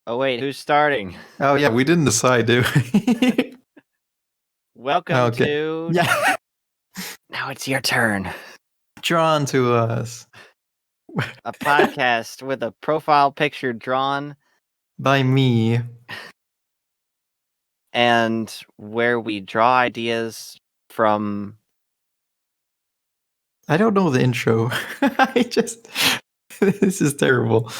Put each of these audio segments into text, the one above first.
Oh wait, who's starting? Oh yeah, we didn't decide, do we? Welcome Okay. to. Yeah, Now it's your turn. drawn to us A podcast with a profile picture drawn by me. and where we draw ideas from. I don't know the intro. I just this is terrible.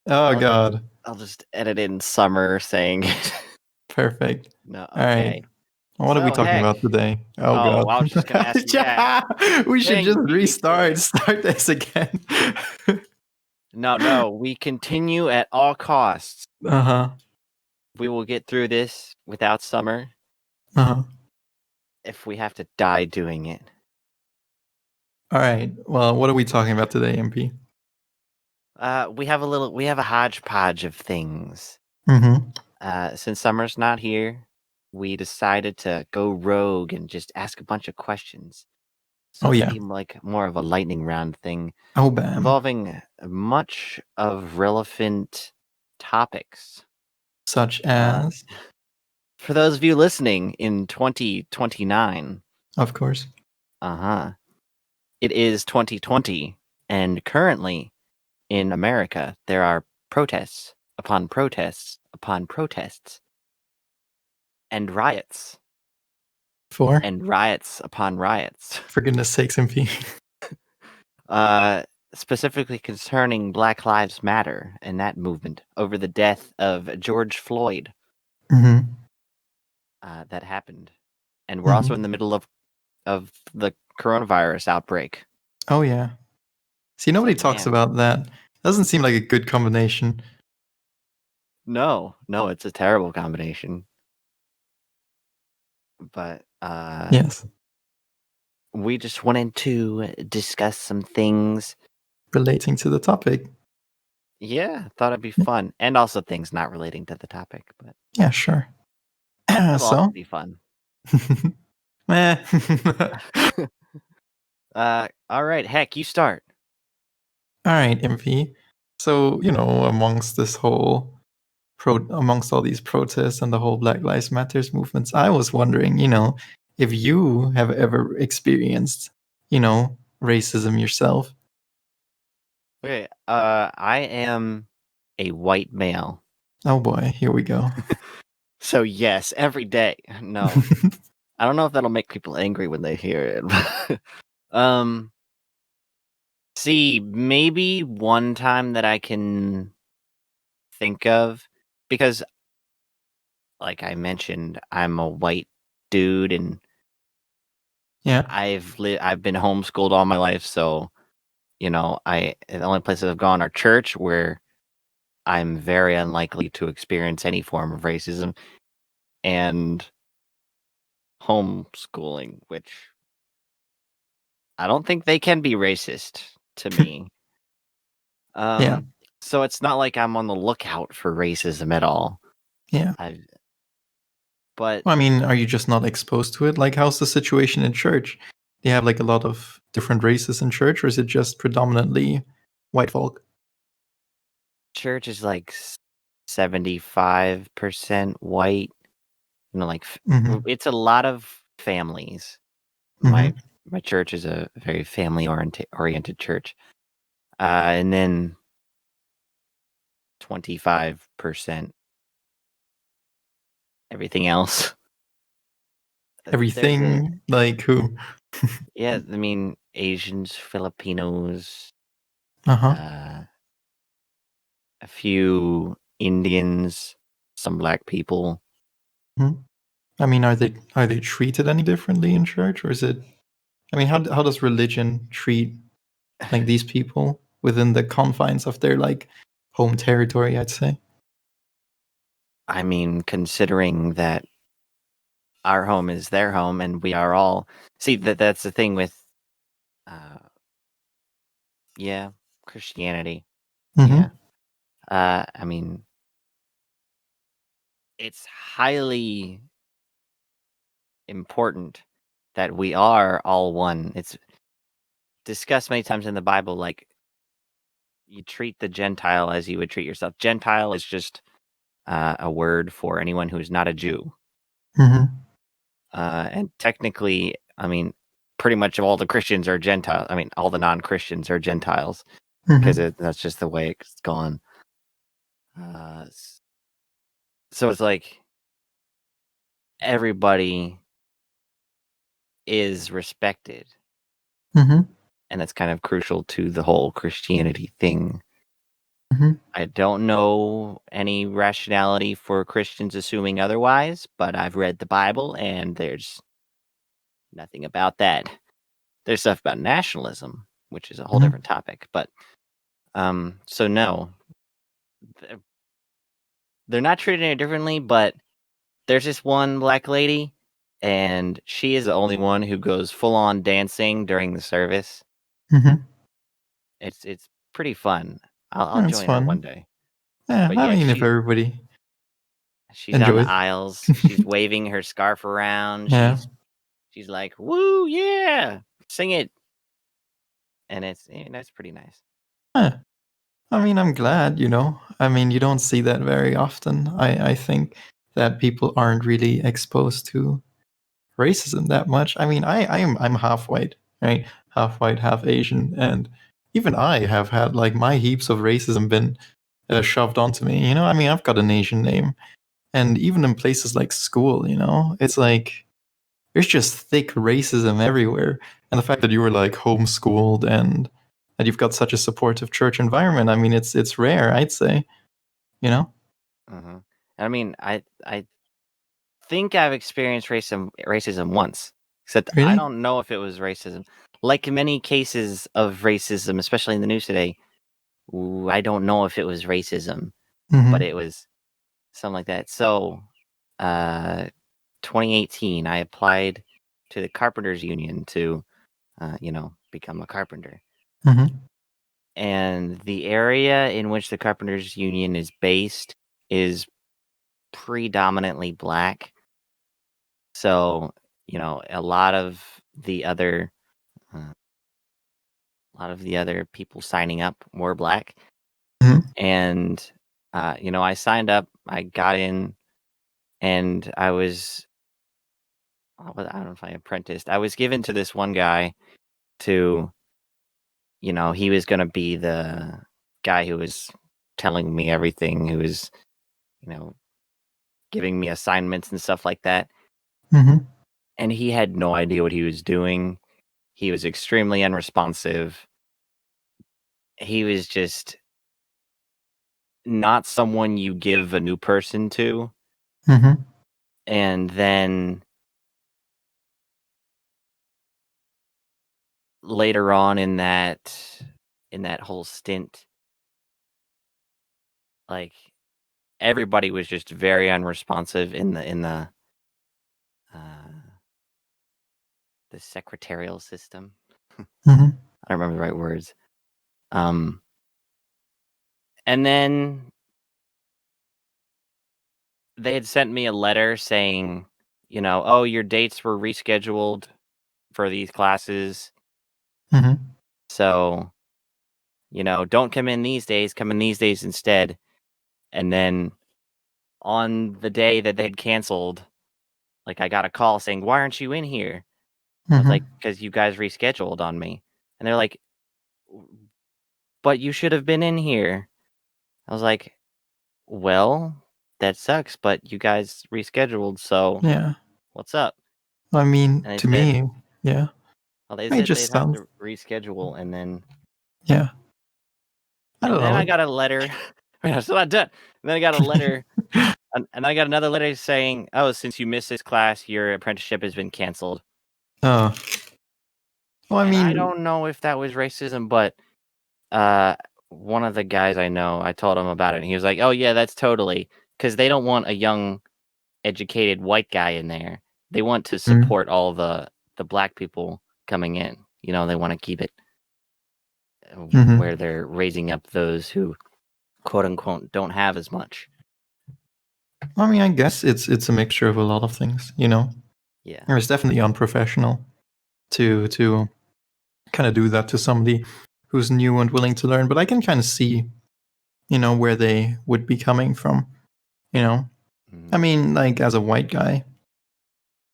Oh god. I'll just edit in Summer saying it. Perfect. No, All right. okay. What are we So, talking Heck. about today? Oh Oh, god. I was just gonna ask you that. Yeah, we should Dang, just you beat me to it. Start this again. No, we continue at all costs. Uh-huh. We will get through this without Summer Uh-huh. if we have to die doing it. All right. Well, what are we talking about today, MP? We have a hodgepodge of things. Mm-hmm. Since Summer's not here, we decided to go rogue and just ask a bunch of questions. So Oh it'll yeah. be like more of a lightning round thing Oh bam. involving much of relevant topics. Such as For those of you listening in 2029, of course. It is 2020, and currently in America there are protests upon protests upon protests, and riots and riots upon riots. For goodness sakes, MP. Specifically concerning Black Lives Matter and that movement over the death of George Floyd. Mm-hmm. That happened. And we're also in the middle of the coronavirus outbreak. Oh yeah. See, nobody So, talks man. about that. Doesn't seem like a good combination. No, it's a terrible combination. But Yes. we just wanted to discuss some things Relating to the topic. Yeah, thought it'd be fun. And also things not relating to the topic, but Yeah, sure. that'll also So be fun. Meh. All right, Heck, you start. All right, MP. So, amongst this whole amongst all these protests and the whole Black Lives Matters movements, I was wondering, if you have ever experienced, racism yourself. Okay, I am a white male. Oh boy, here we go. So yes, every day. No. I don't know if that'll make people angry when they hear it. See, maybe one time that I can think of, because like I mentioned, I'm a white dude and Yeah. I've been homeschooled all my life, so the only places I've gone are church, where I'm very unlikely to experience any form of racism, and homeschooling, which I don't think they can be racist to me. Yeah. So it's not like I'm on the lookout for racism at all. Yeah. But Well, I mean, are you just not exposed to it? Like, how's the situation in church? Do you have like a lot of different races in church, or is it just predominantly white folk? church is like 75% white. It's a lot of families. My church is a very family oriented church. And then 25% everything else. Everything? Like who? Yeah, I mean, Asians, Filipinos, Uh-huh. a few Indians, some black people. I mean, are they treated any differently in church, or is it? I mean, how does religion treat like these people within the confines of their like home territory? I'd say. I mean, considering that our home is their home, and we are all that's the thing with, Christianity. Yeah, I mean, it's highly important that we are all one. It's discussed many times in the Bible, like you treat the Gentile as you would treat yourself. Gentile is just a word for anyone who's not a Jew. Mm-hmm. And technically, I mean, pretty much all the Christians are Gentiles. I mean, all the non-Christians are Gentiles because Mm-hmm. that's just the way it's gone. So it's like everybody is respected, Mm-hmm. and that's kind of crucial to the whole Christianity thing. Mm-hmm. I don't know any rationality for Christians assuming otherwise, but I've read the Bible, and there's nothing about that. There's stuff about nationalism, which is a whole Mm-hmm. different topic, but so no, they're not treating it differently, but there's this one black lady, and she is the only one who goes full on dancing during the service. Mm-hmm. It's pretty fun. I'll That's join her one fun. day. Yeah, But I yeah, mean, if everybody she's on the enjoys. aisles. She's waving her scarf around. Yeah. She's like, "Woo, yeah, sing it," and that's pretty nice. Huh. I mean, I'm glad, I mean, you don't see that very often. I think that people aren't really exposed to racism that much. I mean, I'm half white, right? Half white, half Asian, and even I have had like my heaps of racism been shoved onto me. I mean, I've got an Asian name, and even in places like school, it's like there's just thick racism everywhere. And the fact that you were like homeschooled and that you've got such a supportive church environment, I mean, it's rare, I'd say. You know? Mm-hmm. I mean, I think I've experienced racism once, except I Really? don't know if it was racism. Like in many cases of racism, especially in the news today, I don't know if it was racism, but Mm-hmm. it was something like that. So, uh, 2018, I applied to the Carpenters Union to, become a carpenter. Mm-hmm. And the area in which the Carpenters Union is based is predominantly black. So, a lot of the other people signing up were black. Mm-hmm. And I signed up, I got in, and I don't know if I apprenticed. I was given to this one guy to, he was going to be the guy who was telling me everything, who was, you know, giving me assignments and stuff like that. Mm-hmm. And he had no idea what he was doing. He was extremely unresponsive. He was just not someone you give a new person to. Mm-hmm. And then later on in that whole stint, like everybody was just very unresponsive uh, the secretarial system. Mm-hmm. I don't remember the right words. Um, and then they had sent me a letter saying, oh, your dates were rescheduled for these classes. Mm-hmm. So, don't come in these days, come in these days instead. And then on the day that they'd canceled, like I got a call saying, why aren't you in here? I was Mm-hmm. like, because you guys rescheduled on me. And they're like, but you should have been in here. I was like, well, that sucks, but you guys rescheduled, so Yeah. what's up? I mean, And they to said, me, yeah. well, they It said just they'd have sounds, to reschedule, and then yeah. I and don't then know. I got a letter. I'm still not done. And then I got a letter, and I got another letter saying, "Oh, since you missed this class, your apprenticeship has been canceled." Uh, well, I And I mean, don't know if that was racism, but uh, one of the guys I know, I told him about it, and he was like, "Oh yeah, that's totally because they don't want a young, educated white guy in there. They want to mm, support all the black people coming in. They want to keep it mm-hmm. where they're raising up those who, quote unquote, don't have as much." I mean, I guess it's a mixture of a lot of things, Yeah. It's definitely unprofessional to kind of do that to somebody who's new and willing to learn, but I can kind of see, where they would be coming from. You know, I Mm. mean, like as a white guy,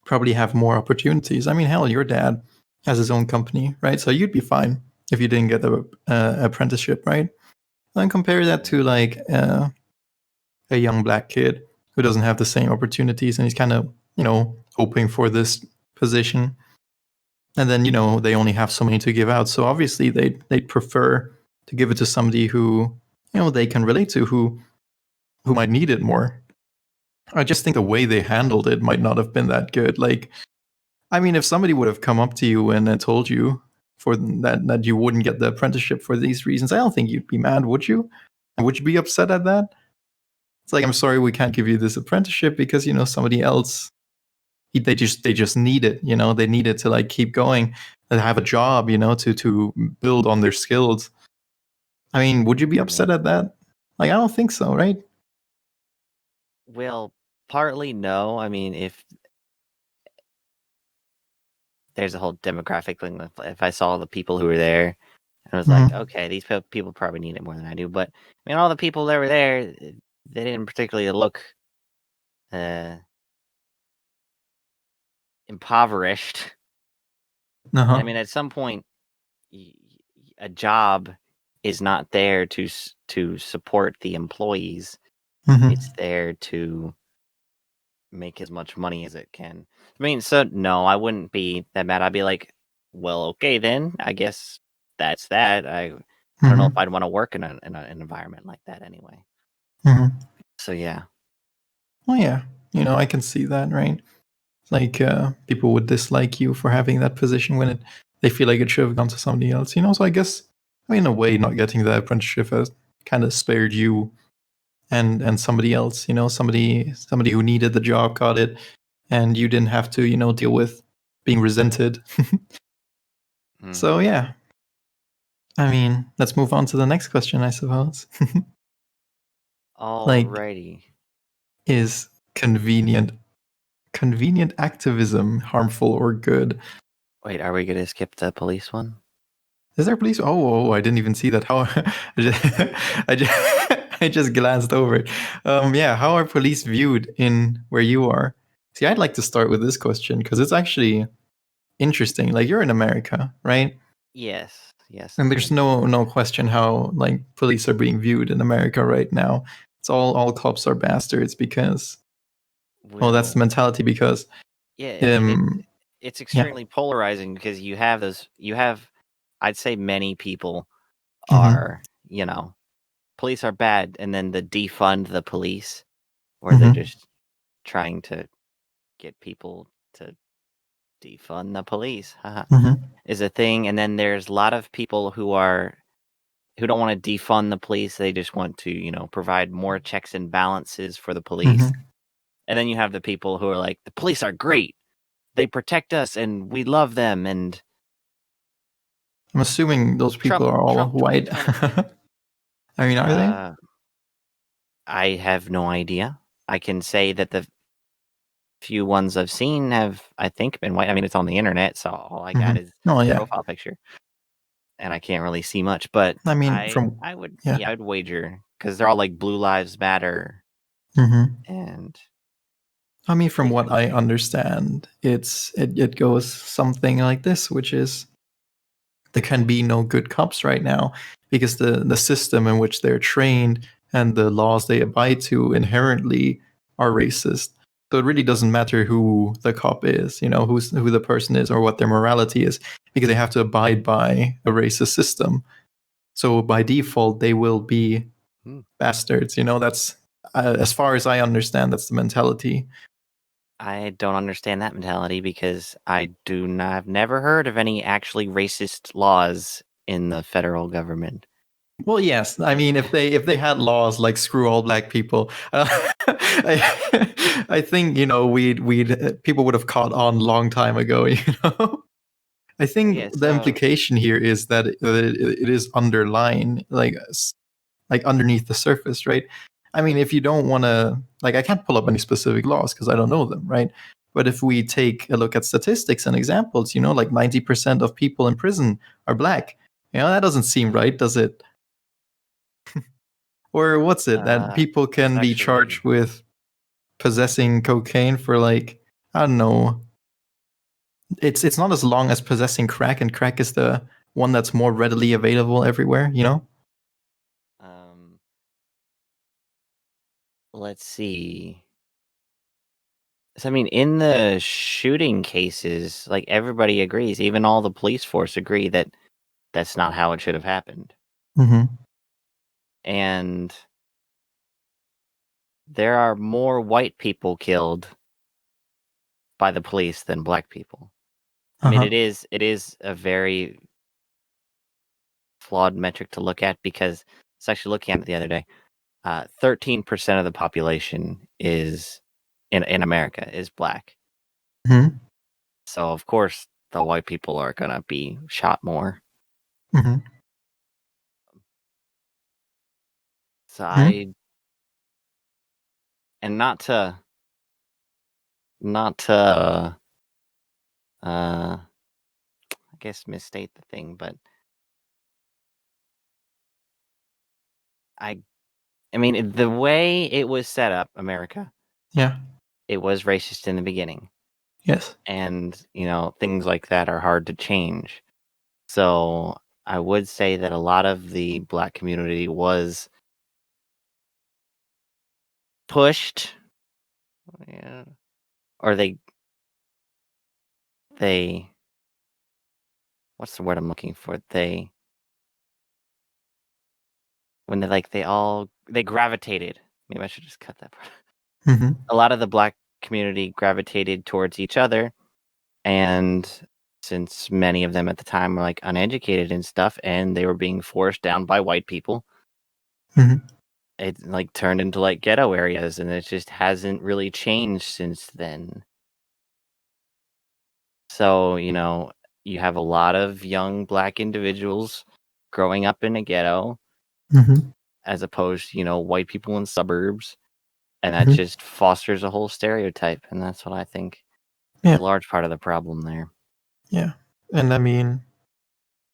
probably have more opportunities. I mean, hell, your dad has his own company, right? So you'd be fine if you didn't get the apprenticeship, right? And compare that to like a young black kid who doesn't have the same opportunities and he's kind of, hoping for this position. And then, they only have so many to give out. So obviously they'd prefer to give it to somebody who, they can relate to, who might need it more. I just think the way they handled it might not have been that good. Like, I mean, if somebody would have come up to you and told you for that you wouldn't get the apprenticeship for these reasons, I don't think you'd be mad, would you? Would you be upset at that? It's like, I'm sorry, we can't give you this apprenticeship because somebody else, they just need it. They need it to like keep going and have a job. To build on their skills. I mean, would you be upset at that? Like, I don't think so, right? Well, partly no. I mean, if there's a whole demographic thing, if I saw the people who were there, and I was like, Mm-hmm. okay, these people probably need it more than I do. But I mean, all the people that were there, they didn't particularly look uh, impoverished. And I Uh-huh. mean, at some point, a job is not there to support the employees. Mm-hmm. It's there to make as much money as it can. I mean, so no, I wouldn't be that mad. I'd be like, well, okay, then I guess that's that. I don't know if Mm-hmm. I'd want to work in an environment like that anyway. Mm-hmm. So yeah. Well, yeah, I can see that, right? Like people would dislike you for having that position when they feel like it should have gone to somebody else. So I guess, in a way, not getting the apprenticeship has kind of spared you and somebody else. Somebody who needed the job got it, and you didn't have to deal with being resented. So Mm-hmm. yeah, I mean, let's move on to the next question, I suppose. Like, Alrighty. is convenient activism harmful or good? Wait, are we gonna skip the police one? Is there police? Oh, I didn't even see that. How I just, I just, I just glanced over it. Yeah, how are police viewed in where you are? See, I'd like to start with this question because it's actually interesting. Like, you're in America, right? Yes. Yes, And I there's am. no question how like police are being viewed in America right now. It's all cops are bastards because, well, that's the Well, mentality because yeah, I mean um it's yeah. extremely polarizing because you have I'd say many people Mm-hmm. are, police are bad, and then the defund the police, where they're Mm-hmm. just trying to get people to defund the police, Mm-hmm. is a thing. And then there's a lot of people who don't want to defund the police. They just want to, provide more checks and balances for the police. Mm-hmm. And then you have the people who are like, the police are great. They protect us and we love them. And I'm assuming those people Trump are all Trump white. 2020. I mean, are they? I have no idea. I can say that the few ones I've seen have, I think, been white. I mean, it's on the internet, so all I got is Oh the yeah. profile picture, and I can't really see much. But I mean, I, from I would, yeah. yeah, I'd wager because they're all like Blue Lives Matter, Mm-hmm. and I mean, from they what think, I understand, it goes something like this, which is there can be no good cops right now because the system in which they're trained and the laws they abide to inherently are racist. So it really doesn't matter who the cop is, who the person is or what their morality is, because they have to abide by a racist system. So by default, they will be hmm, bastards. That's as far as I understand, that's the mentality. I don't understand that mentality because I've never heard of any actually racist laws in the federal government. Well, yes. I mean, if they had laws like screw all black people, I think we'd people would have caught on long time ago. I think Yeah, the so implication here is that it is underlying, like underneath the surface, right? I mean, if you don't want to, like, I can't pull up any specific laws because I don't know them, right? But if we take a look at statistics and examples, like 90% of people in prison are black. That doesn't seem right, does it? Or what's it that people that's can be charged actually with possessing cocaine for like, I don't know. It's not as long as possessing crack, and crack is the one that's more readily available everywhere, you know? Um, let's see. So, I mean, in the shooting cases, like everybody agrees, even all the police force agree that that's not how it should have happened. Mm-hmm. And there are more white people killed by the police than black people. I mean, Uh-huh. it is a very flawed metric to look at because I was actually looking at it the other day. 13% of the population is in America is black. Mm-hmm. So of course the white people are gonna be shot more. Mm-hmm. So Mm-hmm. I and not to I guess misstate the thing, but I I mean the way it was set up, America, Yeah. it was racist in the beginning. Yes. And, things like that are hard to change. So I would say that a lot of the black community was pushed, yeah, or they what's the word I'm looking for? When they gravitated. Maybe I should just cut that part. Mm-hmm. A lot of the black community gravitated towards each other, and since many of them at the time were like uneducated and stuff, and they were being forced down by white people, Mm-hmm. it like turned into like ghetto areas, and it just hasn't really changed since then. So, you have a lot of young black individuals growing up in a ghetto Mm-hmm. as opposed to, white people in suburbs. And that Mm-hmm. just fosters a whole stereotype. And that's what I think is a Yeah. large part of the problem there. Yeah. And I mean,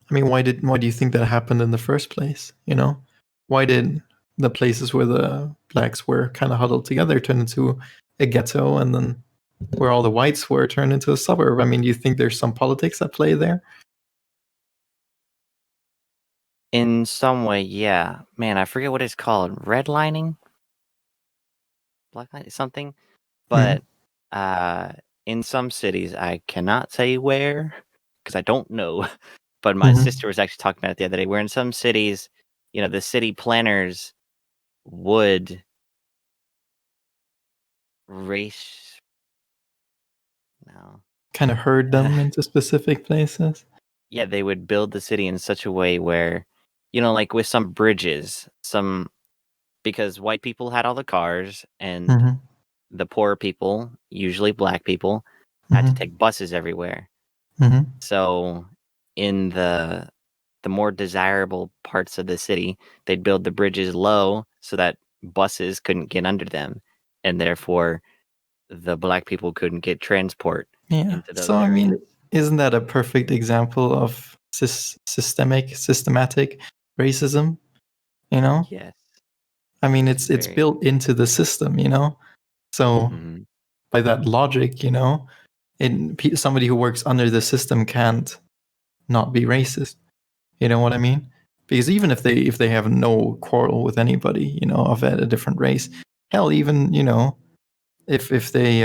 why do you think that happened in the first place? You know, why did the places where the blacks were kind of huddled together turn into a ghetto, and then where all the whites were turned into a suburb? I mean, do you think there's some politics at play there? In some way, yeah. Man, I forget what it's called. Redlining? Blacklight? Something? Mm-hmm. But in some cities, I cannot say where because I don't know. But my Mm-hmm. sister was actually talking about it the other day. Where in some cities, the city planners would race. No, Kind of herd them into specific places. yeah, they would build the city in such a way where, like with some bridges, because white people had all the cars and Mm-hmm. the poorer people, usually black people, had to Mm-hmm. take buses everywhere. Mm-hmm. So in the more desirable parts of the city, they'd build the bridges low so that buses couldn't get under them, and therefore the black people couldn't get transport Yeah. into So those I areas. mean, isn't that a perfect example of systematic racism? You know, Yes, I mean, it's it's very. built into the system. You know, so Mhm. by that logic, somebody who works under the system can't not be racist. You know what I mean? Because even if they have no quarrel with anybody, of a different race, hell, even if they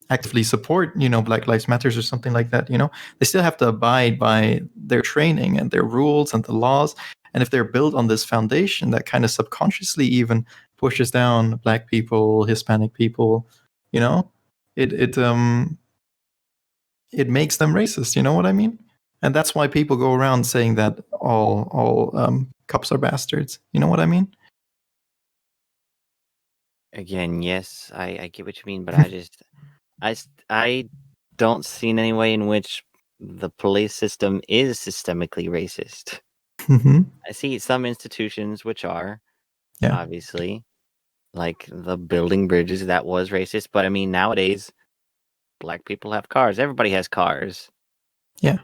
actively support, Black Lives Matters or something like that, they still have to abide by their training and their rules and the laws. And if they're built on this foundation that kind of subconsciously even pushes down Black people, Hispanic people, you know, it it makes them racist. You know what I mean? And that's why people go around saying that all cops are bastards. You know what I mean? Again, yes, I get what you mean, but I don't see in any way in which the police system is systemically racist. Mm-hmm. I see some institutions which are, Yeah, obviously, like the building bridges, that was racist, but I mean, nowadays, black people have cars. Everybody has cars, yeah.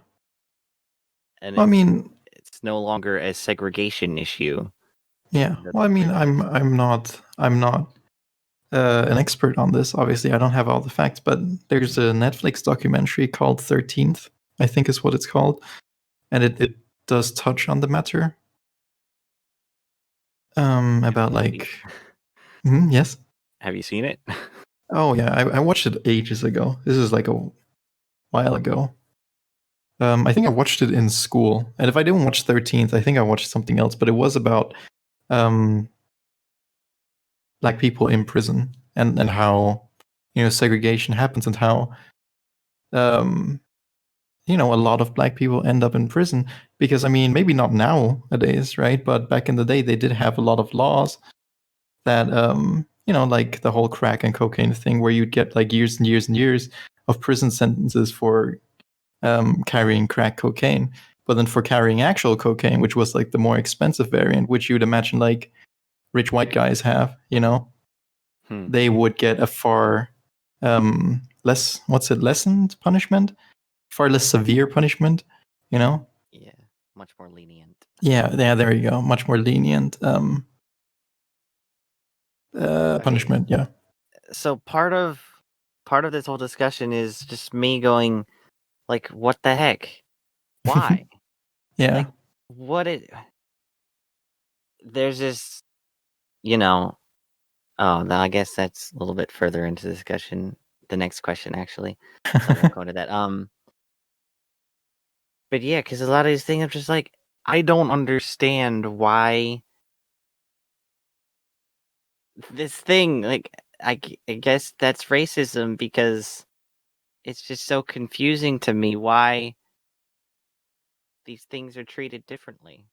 and Well, I mean, it's no longer a segregation issue yeah. that Well, the I mean, bridges. I'm not an expert on this. Obviously, I don't have all the facts, but there's a Netflix documentary called 13th, I think is what it's called. And it does touch on the matter. About like, yes. Have you seen it? Oh yeah, I watched it ages ago. This is like a while ago. I think I watched it in school, and if I didn't watch 13th, I think I watched something else. But it was about black people in prison and how segregation happens and how a lot of black people end up in prison because I mean maybe not nowadays, right? But back in the day, they did have a lot of laws that like the whole crack and cocaine thing, where you'd get like years and years and years of prison sentences for carrying crack cocaine. But then for carrying actual cocaine, which was like the more expensive variant, which you'd imagine like rich white guys have, they would get a far less, lessened punishment, far less severe punishment, Yeah, much more lenient. Yeah, there you go. Much more lenient punishment. Yeah. So part of this whole discussion is just me going, like, what the heck? Why? Yeah. Like, there's this, oh, no, I guess that's a little bit further into the discussion. The next question, actually. So I won't go into that. But yeah, because a lot of these things, I'm just like, I don't understand why this thing, like, I guess that's racism because it's just so confusing to me why these things are treated differently.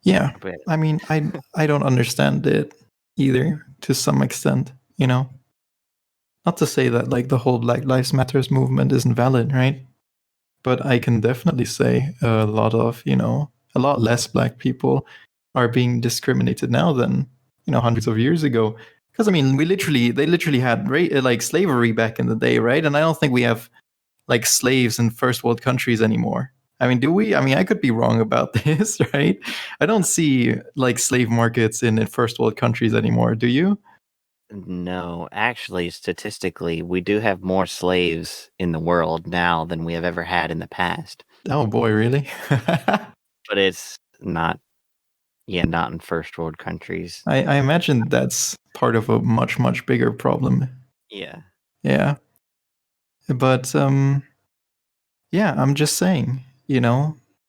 Yeah. I mean, I don't understand it either to some extent, Not to say that like the whole Black Lives Matters movement isn't valid, right? But I can definitely say a lot less black people are being discriminated now than, hundreds of years ago. Because I mean, they literally had like slavery back in the day, right? And I don't think we have like slaves in first world countries anymore. I mean, do we? I mean, I could be wrong about this, right? I don't see like slave markets in first world countries anymore. Do you? No, actually, statistically, we do have more slaves in the world now than we have ever had in the past. Oh boy, really? But it's not in first world countries. I imagine that's part of a much, much bigger problem. Yeah. Yeah. But yeah, I'm just saying,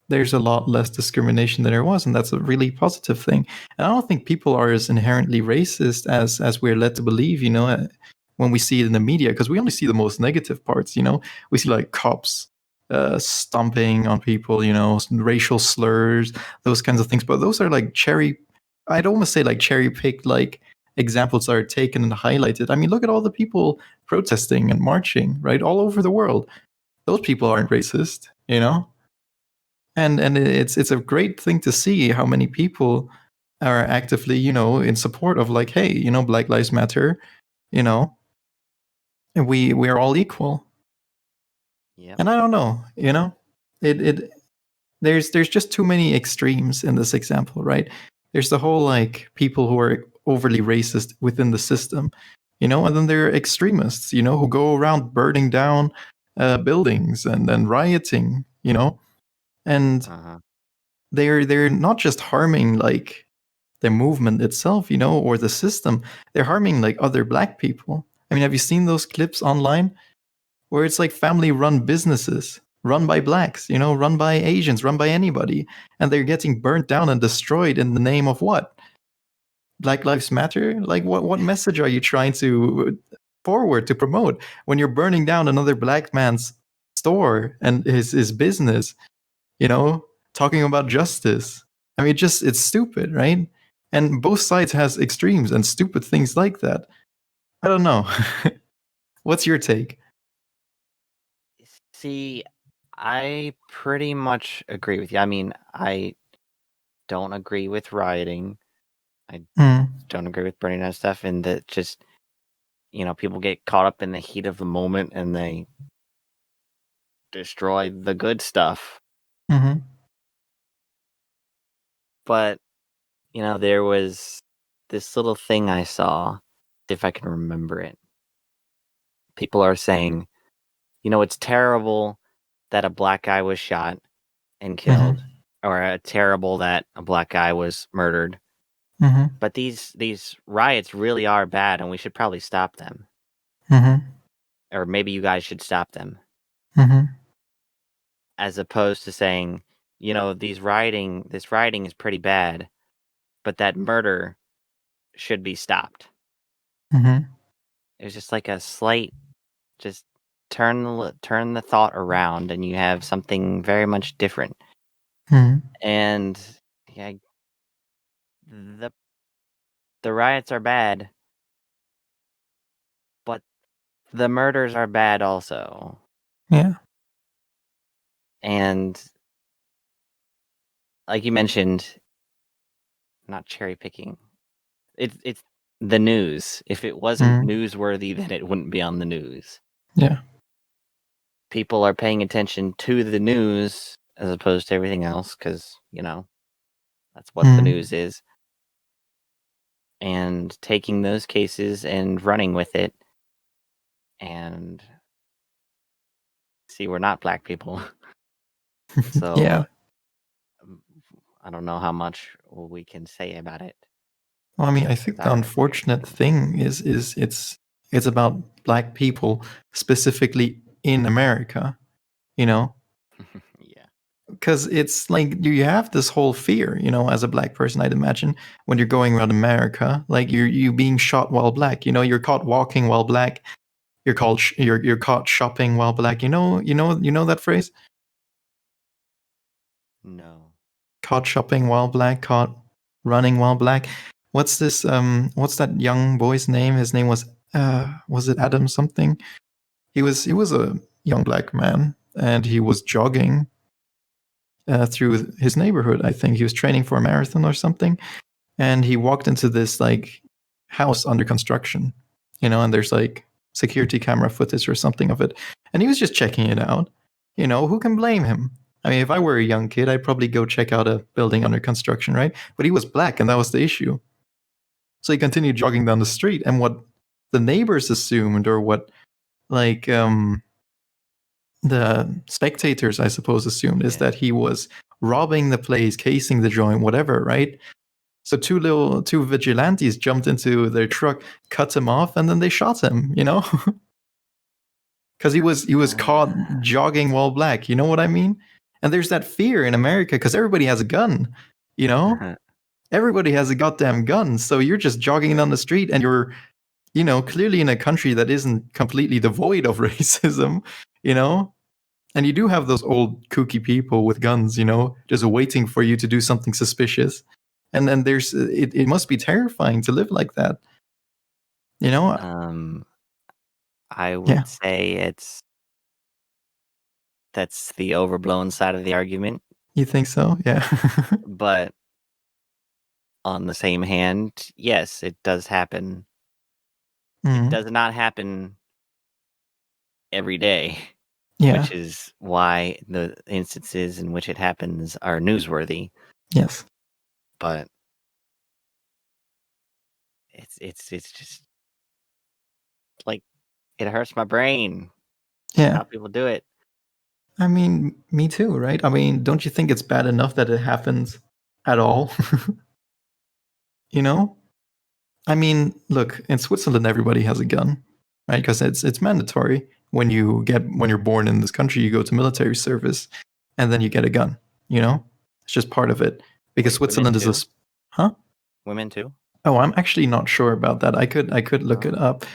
there's a lot less discrimination than there was, and that's a really positive thing. And I don't think people are as inherently racist as we're led to believe, when we see it in the media, because we only see the most negative parts, We see like cops stomping on people, racial slurs, those kinds of things. But those are like I'd almost say like cherry picked, like examples that are taken and highlighted. I mean, look at all the people protesting and marching, right, all over the world. Those people aren't racist, and it's a great thing to see how many people are actively, in support of like, hey, Black Lives Matter, and we are all equal. Yeah. And I don't know, it there's just too many extremes in this example, right? There's the whole like people who are overly racist within the system, and then there are extremists, who go around burning down buildings and then rioting, and they're not just harming like the movement itself, or the system. They're harming like other black people. I mean, have you seen those clips online where it's like family-run businesses run by blacks, run by Asians, run by anybody, and they're getting burnt down and destroyed in the name of what? Black Lives Matter? Like, what message are you trying to forward to promote when you're burning down another black man's store and his business? Talking about justice. I mean, it's stupid, right? And both sides has extremes and stupid things like that. I don't know. What's your take? See, I pretty much agree with you. I mean, I don't agree with rioting. I don't agree with burning down stuff, and that just, people get caught up in the heat of the moment and they destroy the good stuff. Mm-hmm. But, there was this little thing I saw. see if I can remember it. People are saying, it's terrible that a black guy was shot and killed, or terrible that a black guy was murdered. But these riots really are bad, and we should probably stop them. Or maybe you guys should stop them. As opposed to saying, this rioting is pretty bad, but that murder should be stopped. It was just like a slight, just turn the thought around, and you have something very much different. And yeah, the riots are bad, but the murders are bad also. Yeah. And like you mentioned, not cherry picking. It's the news. If it wasn't newsworthy, then it wouldn't be on the news. Yeah. People are paying attention to the news as opposed to everything else, because, that's what the news is. And taking those cases and running with it. And see, we're not black people. So yeah. I don't know how much we can say about it. Well, I mean, I think the unfortunate thing is it's about black people specifically in America, Yeah. Because it's like you have this whole fear, as a black person, I'd imagine, when you're going around America, like you being shot while black, you're caught walking while black, you're caught shopping while black, you know that phrase? No. Caught shopping while black, caught running while black. What's this? What's that young boy's name? His name was it Adam something? He was a young black man, and he was jogging through his neighborhood. I think he was training for a marathon or something, and he walked into this like house under construction, and there's like security camera footage or something of it, and he was just checking it out. Who can blame him? I mean, if I were a young kid, I'd probably go check out a building under construction, right? But he was black, and that was the issue. So he continued jogging down the street, and what the neighbors assumed, or what like the spectators, I suppose, assumed, is that he was robbing the place, casing the joint, whatever, right? So two vigilantes jumped into their truck, cut him off, and then they shot him, because he was caught jogging while black. You know what I mean? And there's that fear in America because everybody has a gun, Everybody has a goddamn gun. So you're just jogging down the street, and you're, clearly in a country that isn't completely devoid of racism, And you do have those old kooky people with guns, just waiting for you to do something suspicious. And then there's it must be terrifying to live like that. I would say that's the overblown side of the argument. You think so? Yeah. But on the same hand, yes, it does happen. It does not happen every day. Yeah. Which is why the instances in which it happens are newsworthy. Yes. But it's just like, it hurts my brain. Yeah. How people do it. I mean, me too, right? I mean, don't you think it's bad enough that it happens at all? I mean, look, in Switzerland, everybody has a gun, right? Because it's mandatory. When you're born in this country, you go to military service, and then you get a gun. It's just part of it. Because Switzerland is Women too? Oh, I'm actually not sure about that. I could look it up.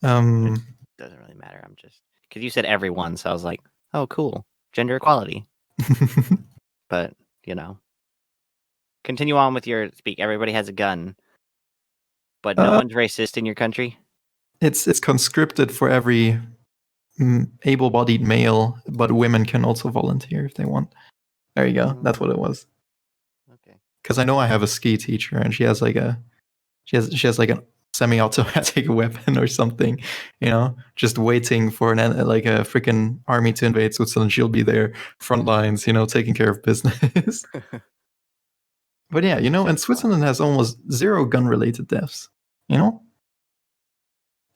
It doesn't really matter. I'm just, because you said everyone, so I was like, oh, cool, gender equality. But continue on with your speak. Everybody has a gun, but no one's racist in your country. It's conscripted for every able-bodied male, but women can also volunteer if they want. There you go. That's what it was. Okay. Because I know I have a ski teacher, and she has like a semi-automatic weapon or something. Just waiting for like a freaking army to invade Switzerland. She'll be there, front lines, taking care of business. But yeah, and Switzerland has almost zero gun-related deaths.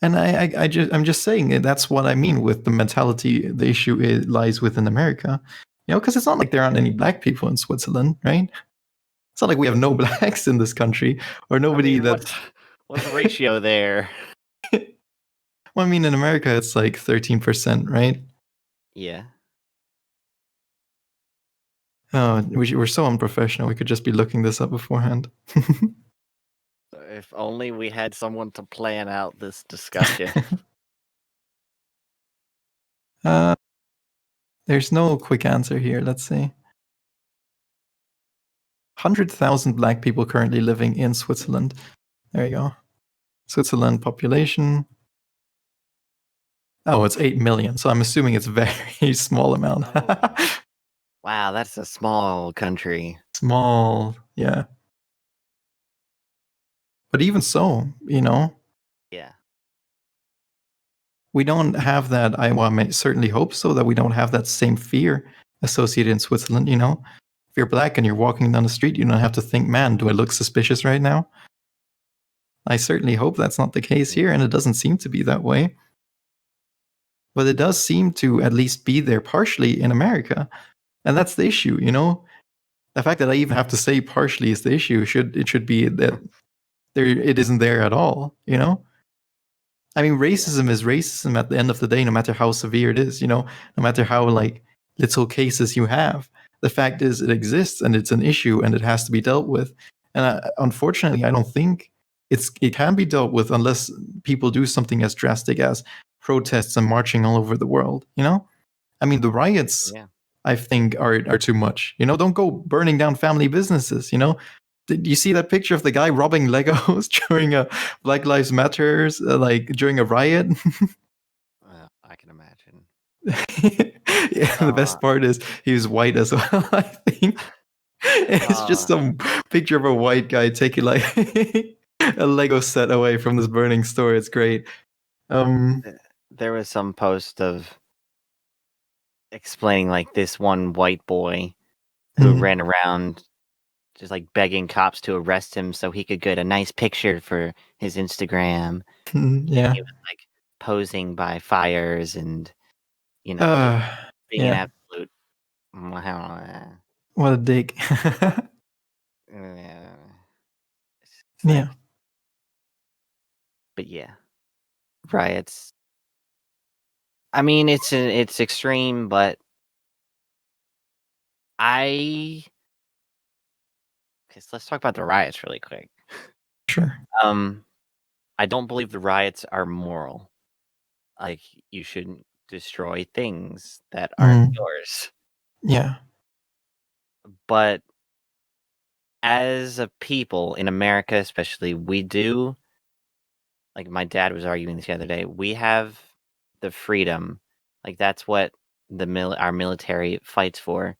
And I'm just saying that's what I mean with the mentality. The issue lies within America, because it's not like there aren't any black people in Switzerland, right? It's not like we have no blacks in this country or nobody that's. What's the ratio there? Well, I mean, in America, it's like 13%, right? Yeah. Oh, we're so unprofessional. We could just be looking this up beforehand. If only we had someone to plan out this discussion. There's no quick answer here. Let's see. 100,000 black people currently living in Switzerland. There you go. Switzerland population. Oh, it's 8 million. So I'm assuming it's a very small amount. Wow, that's a small country. Small, yeah. But even so, Yeah. we don't have that. I certainly hope so, that we don't have that same fear associated in Switzerland. If you're black and you're walking down the street, you don't have to think, man, do I look suspicious right now? I certainly hope that's not the case here, and it doesn't seem to be that way. But it does seem to at least be there partially in America. And that's the issue, The fact that I even have to say partially is the issue. It should be that it isn't there at all, I mean, racism is racism at the end of the day, no matter how severe it is, no matter how little cases you have. The fact is it exists and it's an issue and it has to be dealt with. And unfortunately, I don't think it can be dealt with unless people do something as drastic as protests and marching all over the world, I mean, the riots, I think, are too much. Don't go burning down family businesses, Did you see that picture of the guy robbing Legos during a Black Lives Matters, during a riot? I can imagine. The best part is he was white as well, I think. It's just some picture of a white guy taking a Lego set away from this burning store. It's great. There was some post of explaining this one white boy who ran around just begging cops to arrest him so he could get a nice picture for his Instagram. Yeah. He was posing by fires and being an absolute. What a dick. Yeah. But yeah, riots. I mean, it's extreme, but let's talk about the riots really quick. Sure. I don't believe the riots are moral. You shouldn't destroy things that aren't yours. Yeah. But as a people in America, especially, we do. My dad was arguing this the other day. We have the freedom. That's what our military fights for.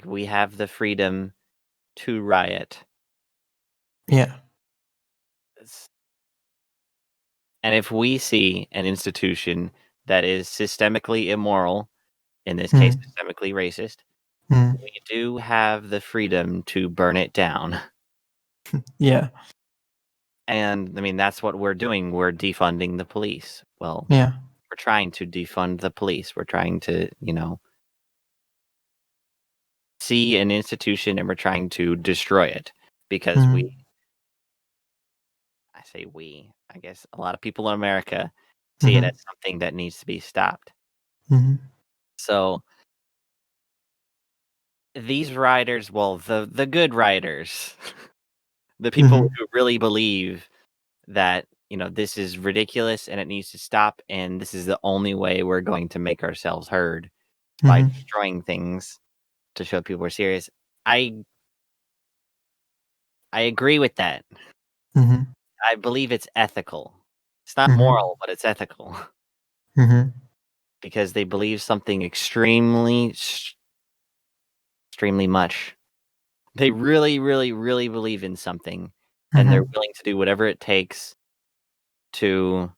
We have the freedom to riot. Yeah. And if we see an institution that is systemically immoral, in this case, systemically racist, we do have the freedom to burn it down. Yeah. And I mean, that's what we're doing. We're defunding the police. Well, yeah. We're trying to defund the police. We're trying to, see an institution and we're trying to destroy it because I guess a lot of people in America see it as something that needs to be stopped. So these riders, well, the good riders, the people who really believe that, this is ridiculous and it needs to stop, and this is the only way we're going to make ourselves heard by destroying things to show people we're serious. I agree with that. I believe it's ethical. It's not moral, but it's ethical. Because they believe something extremely much. They really, really, really believe in something, and they're willing to do whatever it takes to,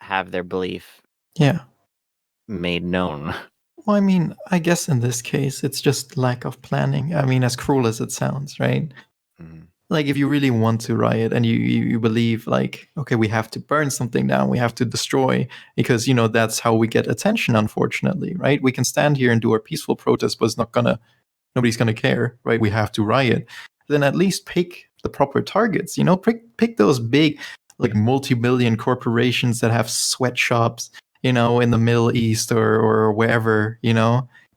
have their belief made known. Well, I mean, I guess in this case, it's just lack of planning. I mean, as cruel as it sounds, right? like if you really want to riot and you believe like, okay, we have to burn something down, we have to destroy, because that's how we get attention, unfortunately, right? We can stand here and do our peaceful protest, but nobody's gonna care, right? We have to riot. Then at least pick the proper targets, pick those big, like multi-million corporations that have sweatshops, in the Middle East or wherever,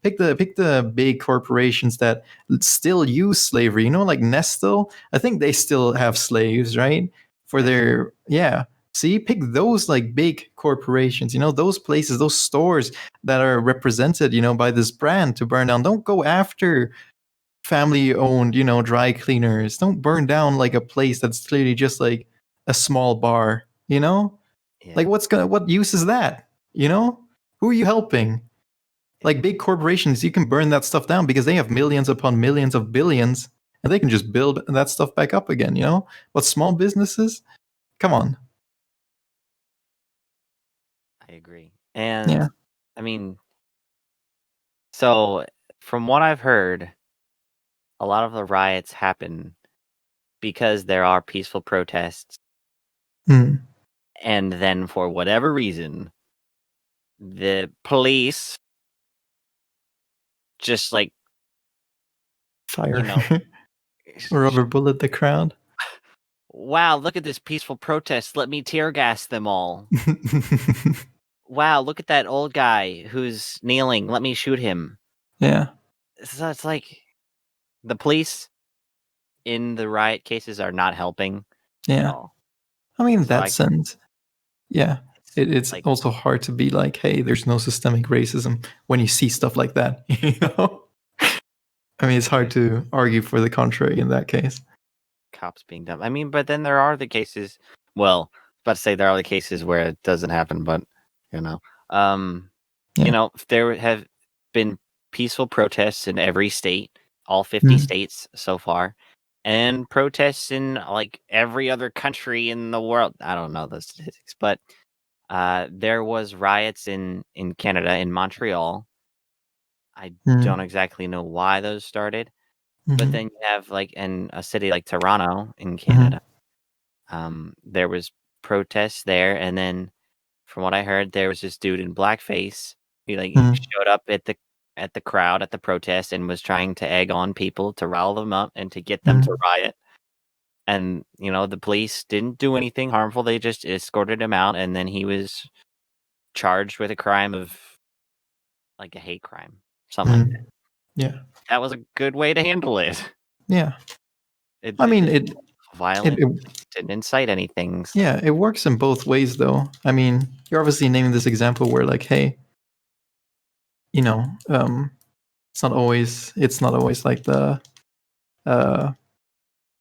pick the big corporations that still use slavery, like Nestle. I think they still have slaves, right? For their, yeah. See, pick those like big corporations, those places, those stores that are represented, by this brand to burn down. Don't go after family owned, dry cleaners. Don't burn down like a place that's clearly just like a small bar, Yeah. Like what use is that? Who are you helping? Like big corporations, you can burn that stuff down because they have millions upon millions of billions and they can just build that stuff back up again, But small businesses, come on. I agree. And Yeah. I mean, so from what I've heard, a lot of the riots happen because there are peaceful protests. Hmm. And then for whatever reason, the police just like, Fire. sh- Rubber bullet the crowd. wow, look at this peaceful protest. Let me tear gas them all. Wow, look at that old guy who's kneeling. Let me shoot him. Yeah. So it's like the police in the riot cases are not helping at Yeah. all. I mean, So that sense, yeah. it's It's like, also hard to be like, hey, there's no systemic racism when you see stuff like that, I mean, it's hard to argue for the contrary in that case. cops being dumb. I mean, but then there are the cases. Well, I was about to say there are the cases where it doesn't happen, but Yeah. there have been peaceful protests in every state, all 50 states so far, and protests in like every other country in the world. I don't know the statistics, but there was riots in Canada, in Montreal. I don't exactly know why those started, but then you have like in a city like Toronto in Canada, there was protests there, and then from what I heard, there was this dude in blackface. He showed up at the crowd at the protest and was trying to egg on people to rile them up and to get them to riot. And the police didn't do anything harmful; they just escorted him out, and then he was charged with a crime of like a hate crime, something like that. Yeah. That was a good way to handle it. Yeah. It I mean, didn't it violent, it didn't incite anything. So. yeah, it works in both ways though. I mean, you're obviously naming this example where like, hey, it's not always like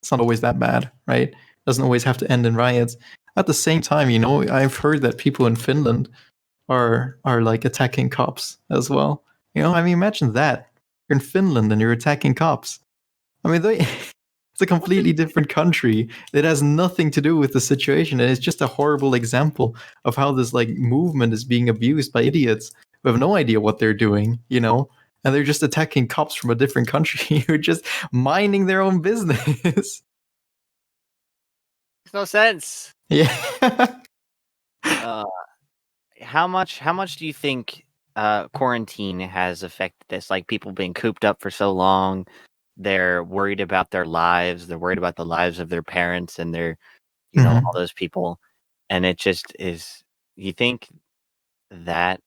it's not always that bad, right? It doesn't always have to end in riots. At the same time, I've heard that people in Finland are like attacking cops as well. I mean, imagine that. You're in Finland and you're attacking cops. I mean, it's a completely different country. It has nothing to do with the situation. And it's just a horrible example of how this like movement is being abused by idiots who have no idea what they're doing, and they're just attacking cops from a different country who are just minding their own business. Makes no sense. Yeah. Uh, how much do you think quarantine has affected this? Like people being cooped up for so long, they're worried about their lives, they're worried about the lives of their parents and their, all those people, and it just is. You think that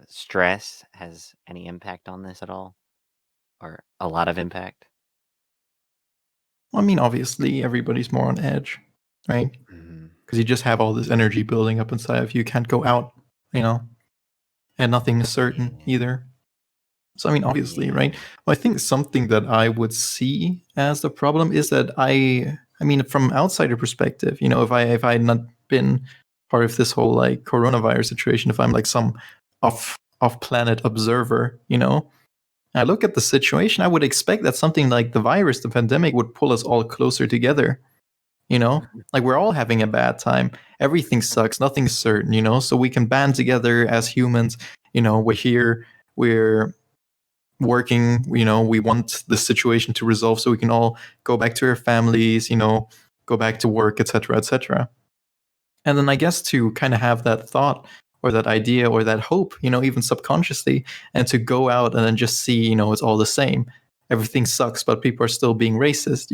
stress has any impact on this at all, or a lot of impact? I mean, obviously, everybody's more on edge, right? Because you just have all this energy building up inside of you. You can't go out, and nothing is certain either. So, I mean, obviously, right? Well, I think something that I would see as the problem is that I mean, from outsider perspective, if I had not been part of this whole like coronavirus situation, if I'm like some off planet observer, I look at the situation, I would expect that something like the virus, the pandemic, would pull us all closer together. Like we're all having a bad time. Everything sucks. Nothing's certain. So we can band together as humans. We're here. working, we want the situation to resolve so we can all go back to our families, go back to work, etc., etc. And then I guess to kind of have that thought or that idea or that hope, even subconsciously, and to go out and then just see, it's all the same. Everything sucks, but people are still being racist,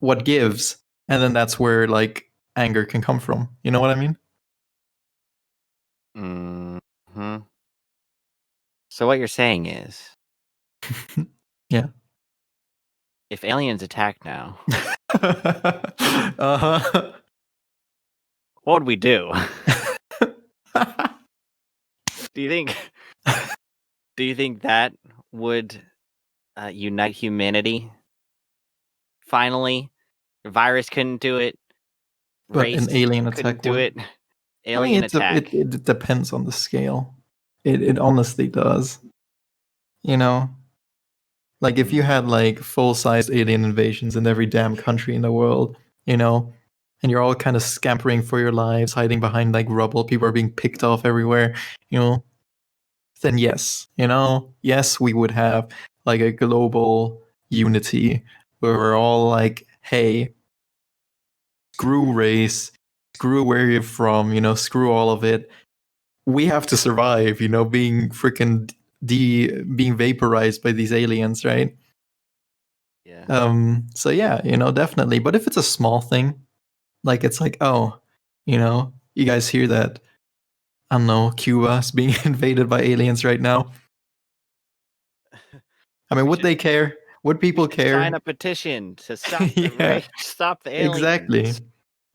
what gives? And then that's where like anger can come from. You know what I mean? Mm-hmm. So what you're saying is, Yeah. if aliens attack now, Uh-huh. what would we do? Do you think that would unite humanity? Finally, the virus couldn't do it. But Race an alien couldn't attack do would. it. I mean, Alien attack. it depends on the scale. It honestly does. Like if you had like full-size alien invasions in every damn country in the world, and you're all kind of scampering for your lives, hiding behind like rubble, people are being picked off everywhere, then yes, we would have like a global unity where we're all like, hey, screw race, screw where you're from, screw all of it. We have to survive, being freaking being vaporized by these aliens, right? Yeah. So yeah, definitely. But if it's a small thing, like it's like, oh, you guys hear that? I don't know, Cuba's being invaded by aliens right now. I mean, would they care? Would We people should sign a care? petition to stop the Yeah, race, stop the exactly. aliens.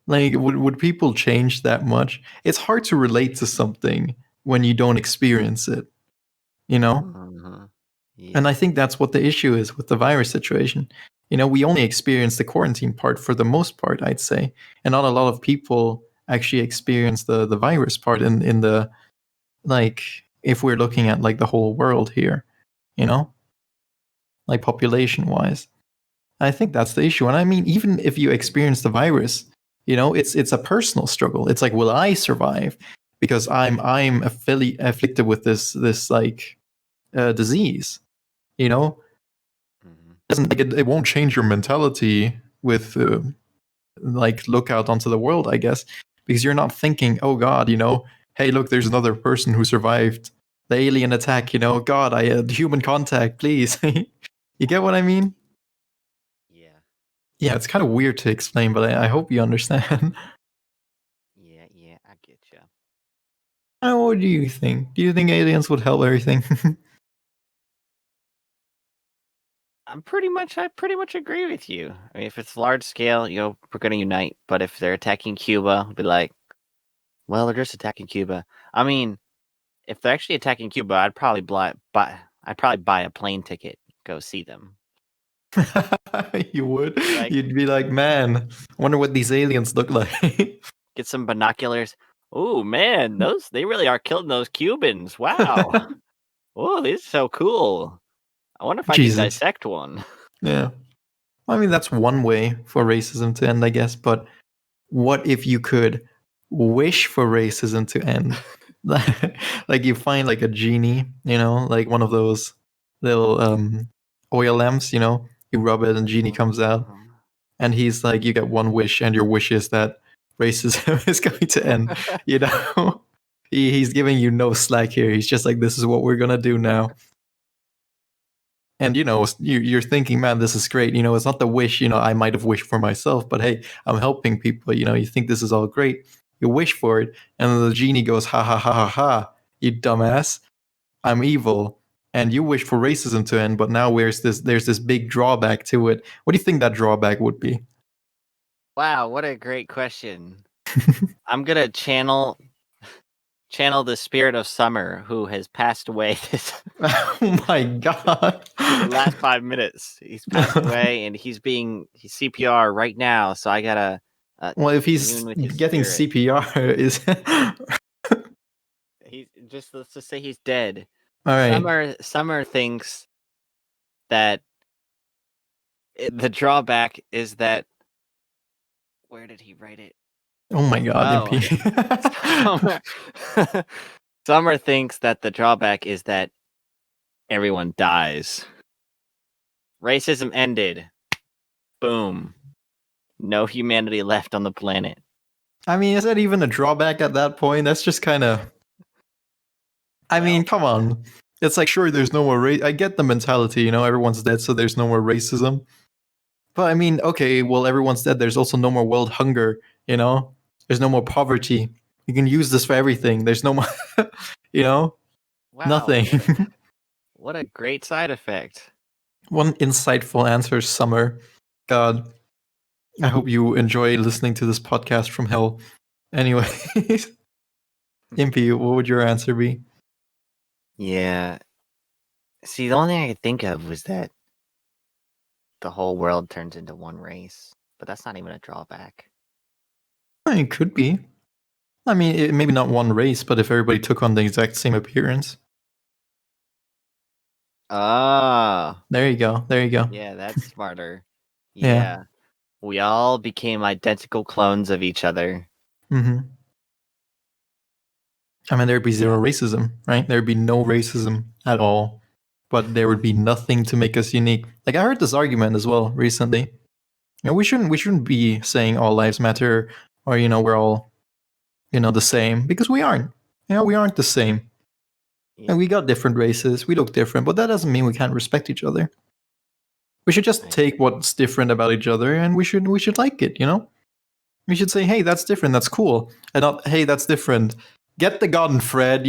Like, would people change that much? It's hard to relate to something when you don't experience it, Mm-hmm. Yeah. And I think that's what the issue is with the virus situation. We only experience the quarantine part for the most part, I'd say. And not a lot of people actually experience the virus part in the, like, if we're looking at like the whole world here, like population wise. I think that's the issue. And I mean, even if you experience the virus, it's a personal struggle. It's like, will I survive? Because I'm afflicted with this like disease, Mm-hmm. doesn't like it won't change your mentality with like look out onto the world, I guess, because you're not thinking, oh god, hey, look, there's another person who survived the alien attack, god, I had human contact, please. You get what I mean? Yeah. Yeah, it's kind of weird to explain, but I hope you understand. Yeah, I get you. What do you think? Do you think aliens would help everything? I pretty much agree with you. I mean, if it's large scale, we're gonna unite. But if they're attacking Cuba, I'll be like, well, they're just attacking Cuba. I mean, if they're actually attacking Cuba, I'd probably buy a plane ticket, go see them. You would? Like, You'd be like, man, I wonder what these aliens look like. get some binoculars. Oh man, they really are killing those Cubans. Wow. Oh, this is so cool. I wonder if I can Jesus. dissect one. Yeah. I mean, that's one way for racism to end, I guess. But what if you could wish for racism to end? Like you find like a genie, like one of those little oil lamps, you rub it and genie comes out. And he's like, you get one wish, and your wish is that racism is going to end. He's giving you no slack here. He's just like, this is what we're gonna do now. And you're thinking, man, this is great. It's not the wish I might have wished for myself, but hey, I'm helping people. You think this is all great. You wish for it, and then the genie goes, ha ha ha ha ha, you dumbass, I'm evil. And you wish for racism to end, but now there's this big drawback to it. What do you think that drawback would be? Wow, what a great question. I'm gonna channel the spirit of Summer, who has passed away Oh my god! the last 5 minutes. He's passed away, and he's CPR right now. So I gotta well, if he's commune with his getting spirit. CPR, is let's just say he's dead. all right. Summer thinks that the drawback is that. Where did he write it? Oh my god, Oh, MP. Summer thinks that the drawback is that everyone dies. Racism ended. Boom. No humanity left on the planet. I mean, is that even a drawback at that point? That's just kind of. I mean, come on. It's like, sure, there's no more race. I get the mentality, everyone's dead, so there's no more racism. But I mean, okay, well, everyone's dead. There's also no more world hunger, There's no more poverty. You can use this for everything. There's no more, Wow. nothing. What a great side effect. One insightful answer, Summer. God, I hope you enjoy listening to this podcast from hell. Anyway, Impy, what would your answer be? Yeah. See, the only thing I could think of was that the whole world turns into one race, but that's not even a drawback. I mean, it could be. I mean, maybe not one race, but if everybody took on the exact same appearance. Ah. There you go. There you go. Yeah, that's smarter. Yeah. We all became identical clones of each other. Mm-hmm. I mean, there'd be zero racism, right? There'd be no racism at all, but there would be nothing to make us unique. Like, I heard this argument as well recently. We shouldn't be saying all lives matter, or we're all the same, because we aren't. We aren't the same. Yeah. And we got different races, we look different, but that doesn't mean we can't respect each other. We should just take what's different about each other, and we should like it. We should say, hey, that's different, that's cool, and not, hey, that's different, get the gun, Fred.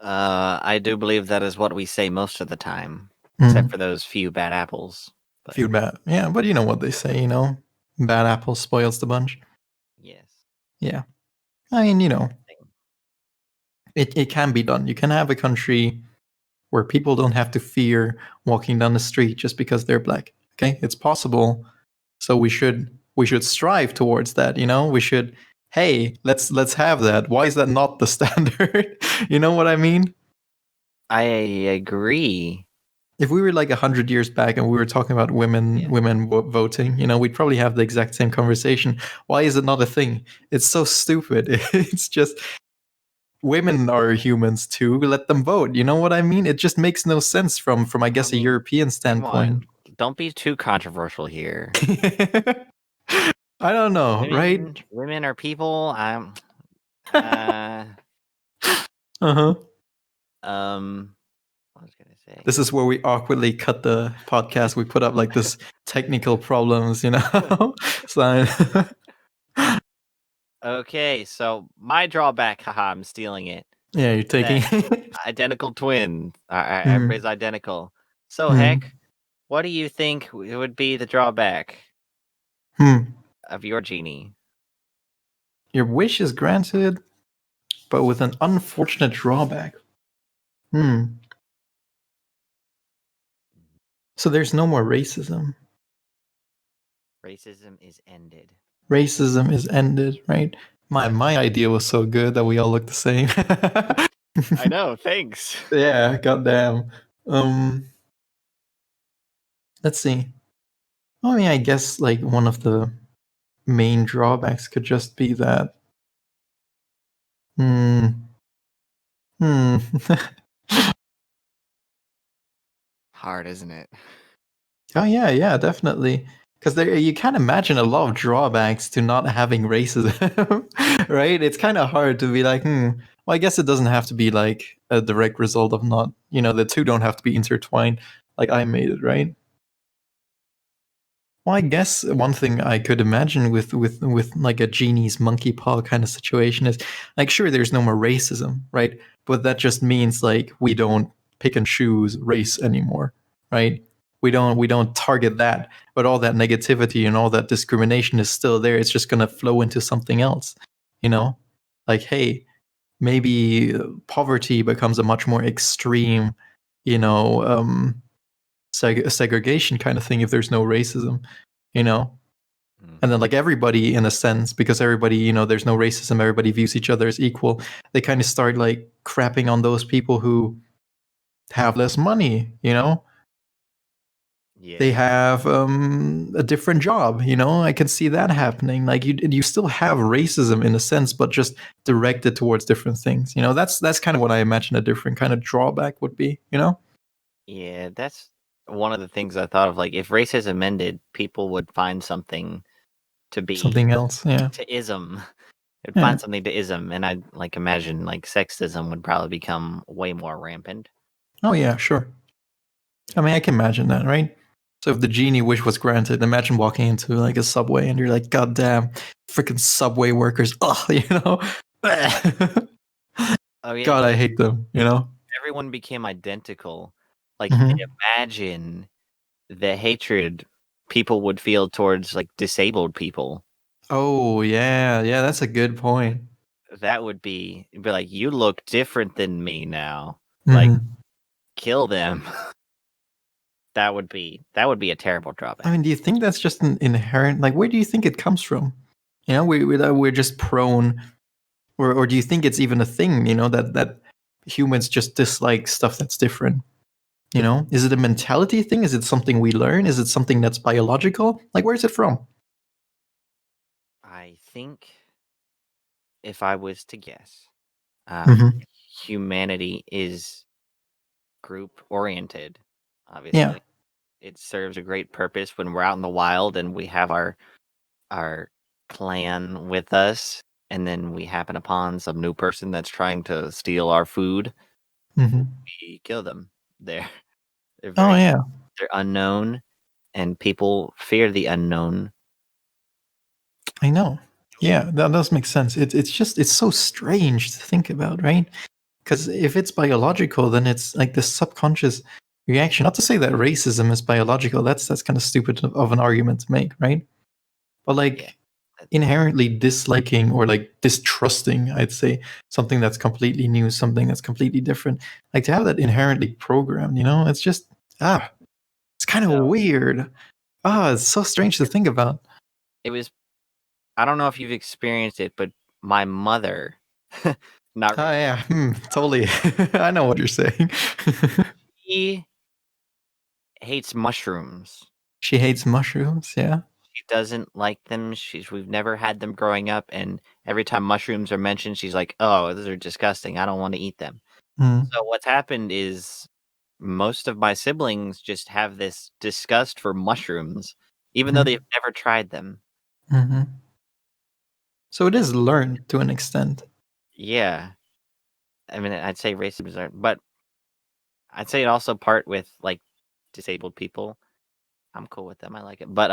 I do believe that is what we say most of the time, except for those few bad apples. But. Few bad, yeah, but you know what they say, bad apple spoils the bunch. Yes. Yeah. I mean, it can be done. You can have a country where people don't have to fear walking down the street just because they're black. Okay, it's possible. So we should strive towards that. We should. Hey, let's have that. Why is that not the standard? You know what I mean? I agree. If we were like 100 years back and we were talking about women voting, we'd probably have the exact same conversation. Why is it not a thing? It's so stupid. It's just women are humans too. Let them vote. You know what I mean? It just makes no sense from I guess a European standpoint. Don't be too controversial here. I don't know, right? Women are people. Uh-huh. What was I gonna say? This is where we awkwardly cut the podcast. We put up like this technical problems, So okay, so my drawback, haha, I'm stealing it. Yeah, you're taking identical twin. Everybody's identical. So Heck, what do you think would be the drawback of your genie? Your wish is granted, but with an unfortunate drawback. So there's no more racism. Racism is ended. Racism is ended, right? My idea was so good that we all look the same. I know, thanks. Yeah, goddamn. Let's see. I mean, I guess like one of the main drawbacks could just be that. Hard, isn't it? Oh yeah, definitely. Because you can't imagine a lot of drawbacks to not having racism, right? It's kind of hard to be like, well, I guess it doesn't have to be like a direct result of not, the two don't have to be intertwined like I made it, right? Well, I guess one thing I could imagine with like a genie's monkey paw kind of situation is like, sure, there's no more racism, right? But that just means like we don't pick and choose race anymore, right? We don't target that, but all that negativity and all that discrimination is still there. It's just going to flow into something else, like, hey, maybe poverty becomes a much more extreme, segregation kind of thing if there's no racism, and then like everybody in a sense, because everybody, there's no racism, everybody views each other as equal, they kind of start like crapping on those people who have less money, Yeah. They have a different job. I can see that happening. Like you still have racism in a sense, but just directed towards different things. That's kind of what I imagine a different kind of drawback would be. Yeah, that's one of the things I thought of. Like, if racism ended, people would find something to be Something else. Yeah. to ism. They'd Yeah. find something to ism, and I'd like imagine like sexism would probably become way more rampant. Oh yeah, sure. I mean, I can imagine that, right? So if the genie wish was granted, imagine walking into like a subway and you're like, God damn, freaking subway workers. Ugh. Oh yeah, God, I hate them, everyone became identical. Like, Mhm. imagine the hatred people would feel towards like disabled people. Oh, yeah. Yeah, that's a good point. That would be it'd be like, you look different than me now. Like, Mhm. kill them. That would be a terrible I drawback. mean, do you think that's just an inherent, like, where do you think it comes from? We're just prone, or do you think it's even a thing, that humans just dislike stuff that's different? Is it a mentality thing? Is it something we learn? Is it something that's biological? Like, where's it from? I think if I was to guess, Mhm. humanity is group oriented. Yeah. Obviously, it serves a great purpose when we're out in the wild and we have our clan with us, and then we happen upon some new person that's trying to steal our food. Mhm. We kill them. They're they're Oh, very yeah. they're unknown, and people fear the unknown. I know. Yeah, that does make sense. It's so strange to think about, right? Because if it's biological, then it's like this subconscious reaction. Not to say that racism is biological. That's kind of stupid of an argument to make, right? But Yeah, like inherently disliking or like distrusting, I'd say, something that's completely new, something that's completely different. Like to have that inherently programmed, it's just it's kind of so weird. It's so strange to think about. it was. I don't know if you've experienced it, but my mother, not Oh racist, yeah, totally. I know what you're saying. she hates mushrooms. She hates mushrooms. Yeah. She doesn't like them. We've never had them growing up, and every time mushrooms are mentioned, she's like, "Oh, those are disgusting. I don't want to eat them." Mm. So what's happened is most of my siblings just have this disgust for mushrooms, even though they've Mm. never tried them. Mm-hmm. So it And is learned to an extent. yeah, I mean, I'd say racism is learned, but I'd say it also part with like disabled people. I'm cool with them. I like it, but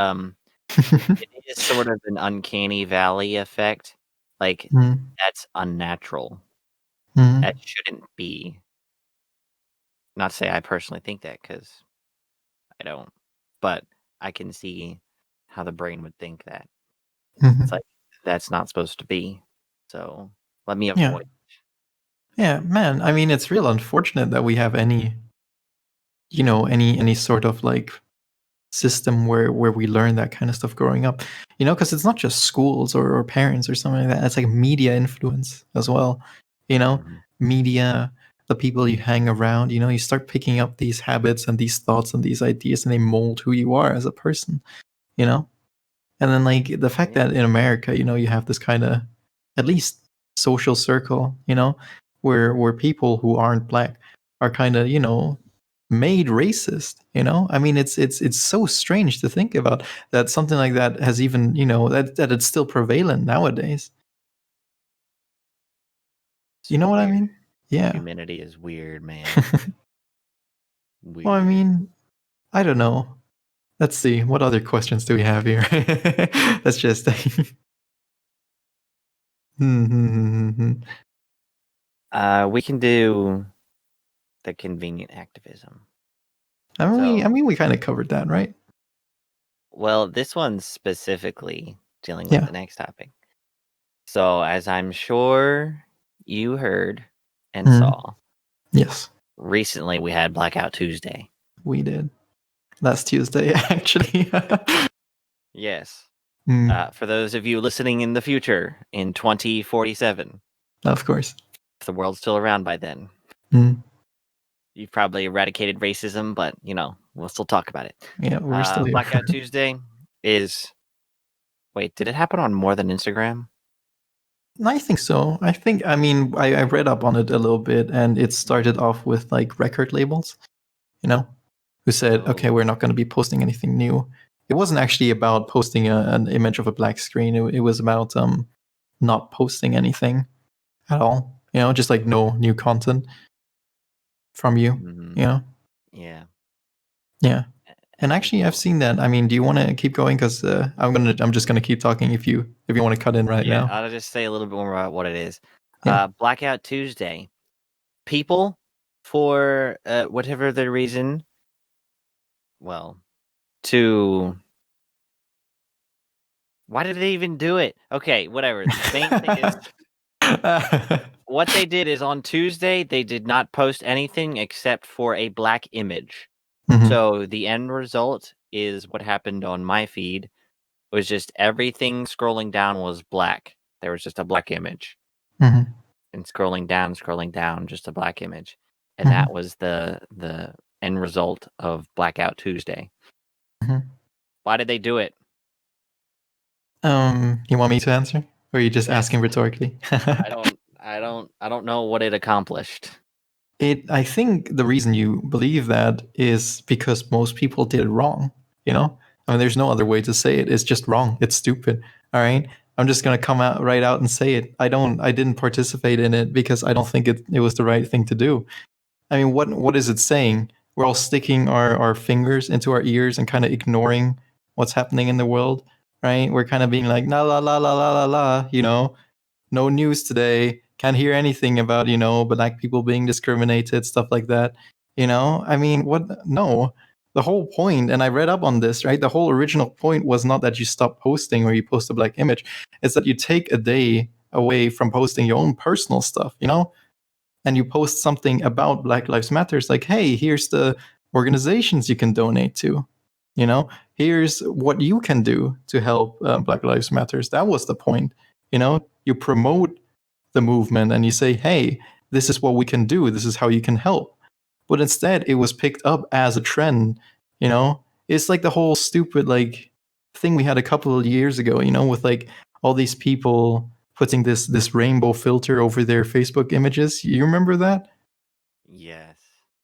it is sort of an uncanny valley effect. Like, Mm. that's unnatural. That Mm. shouldn't be. Not to say I personally think that, because I don't, but I can see how the brain would think that. It's Mm-hmm. like, that's not supposed to be. So let me Yeah. avoid. Yeah, man. I mean, it's real unfortunate that we have any sort of like system where we learn that kind of stuff growing up. Because it's not just schools or parents or something like that. It's like media influence as well. You know, Mhm. media, the people you hang around. You start picking up these habits and these thoughts and these ideas, and they mold who you are as a person. You know, And then like the fact Yeah. that in America, you have this kind of at least social circle, where people who aren't black are kind of, made racist, I mean it's so strange to think about that something like that has even, that it's still prevalent nowadays. You It's know what I weird. mean? Yeah. Humanity is weird, man. Well, I Weird. mean, I don't know. Let's see. What other questions do we have here? Let's just We can do the convenient activism. I mean, we, So, I mean, we kind of covered that, right? well, this one's specifically dealing with Yeah. the next topic. So, as I'm sure you heard and Mm. saw, Yes, recently we had Blackout Tuesday. we did. Last Tuesday, actually. Yes. Mm, For those of you listening in the future, in 2047, of course. if the world's still around by then, Mm, you've probably eradicated racism, but, we'll still talk about it. Yeah, we're still here. Blackout Tuesday is. Wait, did it happen on more than Instagram? I think so. I mean, I read up on it a little bit, and it started off with like record labels, who said, okay, we're not going to be posting anything new. It wasn't actually about posting an image of a black screen. It was about not posting anything at all. Just like no new content from you. Mm-hmm. Yeah. Yeah. And actually, I've seen that. I mean, do you want to keep going? Because I'm just gonna keep talking if you want to cut in right now. I'll just say a little bit more about what it is. Yeah. Blackout Tuesday. People, for whatever the reason, well, why did they even do it? Okay, whatever. The main thing is, what they did is on Tuesday, they did not post anything except for a black image. Mhm. So the end result is what happened on my feed. It was just everything scrolling down was black. There was just a black image. Mhm. And scrolling down, just a black image. And that was the end result of Blackout Tuesday. Mhm. Why did they do it? You want me to answer, or are you just asking rhetorically? I don't know what it accomplished. I think the reason you believe that is because most people did it wrong. I mean, there's no other way to say it. It's just wrong. It's stupid. All right. I'm just gonna come out right out and say it. I didn't participate in it because I don't think it was the right thing to do. I mean, what is it saying? We're all sticking our fingers into our ears and kind of ignoring what's happening in the world, right? We're kind of being like, la la la la la la la, no news today. Can't hear anything about, black people being discriminated, stuff like that. I mean, what? No. The whole point, and I read up on this, right? The whole original point was not that you stop posting or you post a black image. It's that you take a day away from posting your own personal stuff, and you post something about Black Lives Matters, like, hey, here's the organizations you can donate to. Here's what you can do to help Black Lives Matters. That was the point. You promote the movement and you say, hey, this is what we can do. This is how you can help. But instead, it was picked up as a trend. It's like the whole stupid like thing we had a couple of years ago. With like all these people putting this rainbow filter over their Facebook images. You remember that? Yes.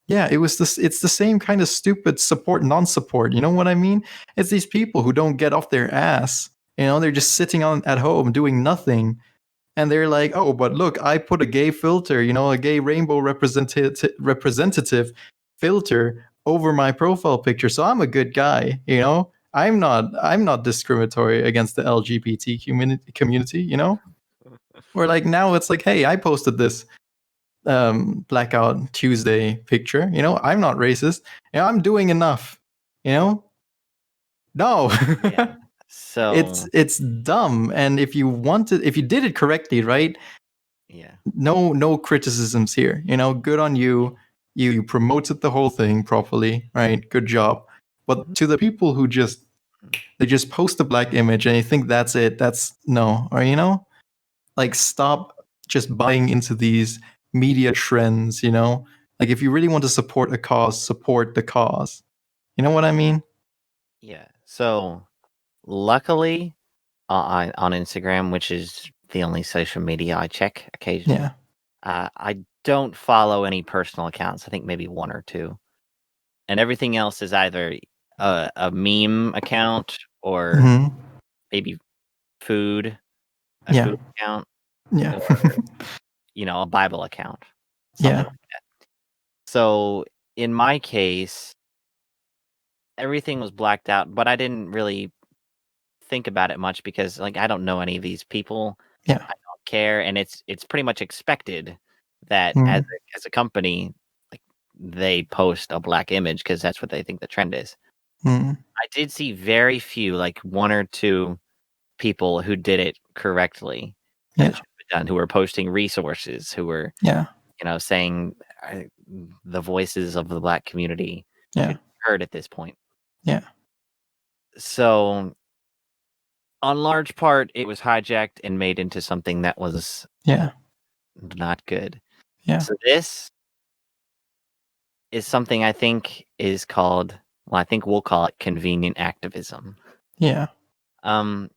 Yeah, it's the same kind of stupid support non-support. You know what I mean? It's these people who don't get off their ass. They're just sitting on at home doing nothing. And they're like, "Oh, but look, I put a gay filter, a gay rainbow representative filter over my profile picture. So I'm a good guy, I'm not discriminatory against the LGBT community. Or like now it's like, hey, I posted this Blackout Tuesday picture. I'm not racist. I'm doing enough. No. Yeah. So it's dumb. And if you did it correctly, right? Yeah. No criticisms here. Good on you. You promoted the whole thing properly, right? Good job. But to the people who just post a black image and you think that's it, that's no. Or like stop just buying into these media trends, Like if you really want to support a cause, support the cause. You know what I mean? Yeah. So luckily on Instagram, which is the only social media I check occasionally, Yeah. I don't follow any personal accounts. I think maybe one or two. And everything else is either a meme account or maybe a food account, Yeah. or a Bible account, something Yeah. like that. So in my case, everything was blacked out, but I didn't really think about it much because like I don't know any of these people. Yeah. I don't care, and it's pretty much expected that Mm. as a company, like they post a black image because that's what they think the trend is. Mm. I did see very few, like one or two people who did it correctly as it Yeah. should be done, who were posting resources, who were Yeah. saying the voices of the black community Yeah. should be heard at this point. Yeah. So on large part, it was hijacked and made into something that was Yeah. not good. Yeah. So this is something I think is called Well, I think we'll call it convenient activism. Yeah. Social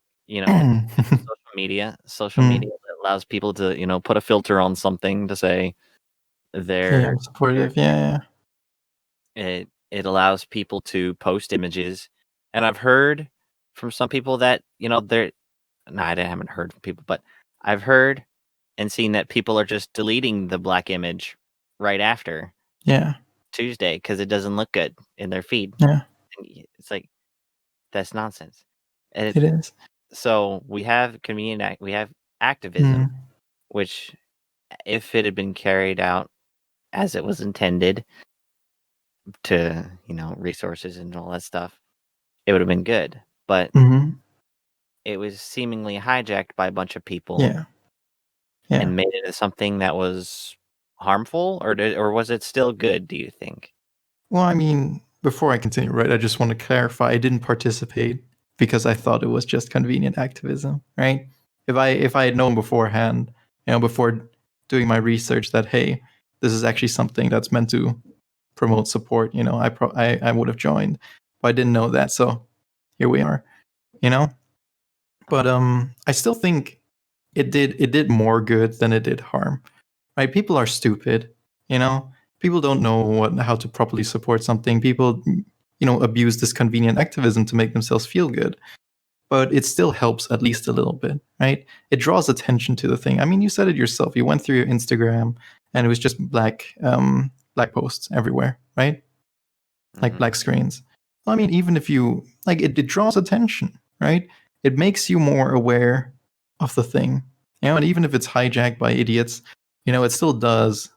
media that allows people to, put a filter on something to say Hey, they're I'm supportive. Yeah. it allows people to post images. And I've heard from some people that, they're no, I haven't heard from people, but I've heard and seen that people are just deleting the black image right after Yeah. Tuesday because it doesn't look good in their feed. Yeah. And it's like, that's nonsense. And It is. so we have we have activism, Mm. which if it had been carried out as it was intended to, resources and all that stuff, it would have been good. But Mm-hmm. it was seemingly hijacked by a bunch of people Yeah. Yeah. and made it into something that was harmful, or was it still good, do you think? Well, I mean, before I continue, right, I just want to clarify I didn't participate because I thought it was just convenient activism, right? If I had known beforehand, before doing my research that hey, this is actually something that's meant to promote support, I would have joined. But I didn't know that, so here we are, you know? But I still think it did more good than it did harm. Right? People are stupid, you know? People don't know how to properly support something. People, abuse this convenient activism to make themselves feel good. But it still helps at least a little bit, right? It draws attention to the thing. I mean, you said it yourself. You went through your Instagram and it was just black posts everywhere, right? Like black screens. Well, I mean, even if you like it draws attention, right? It makes you more aware of the thing. And even if it's hijacked by idiots, it still does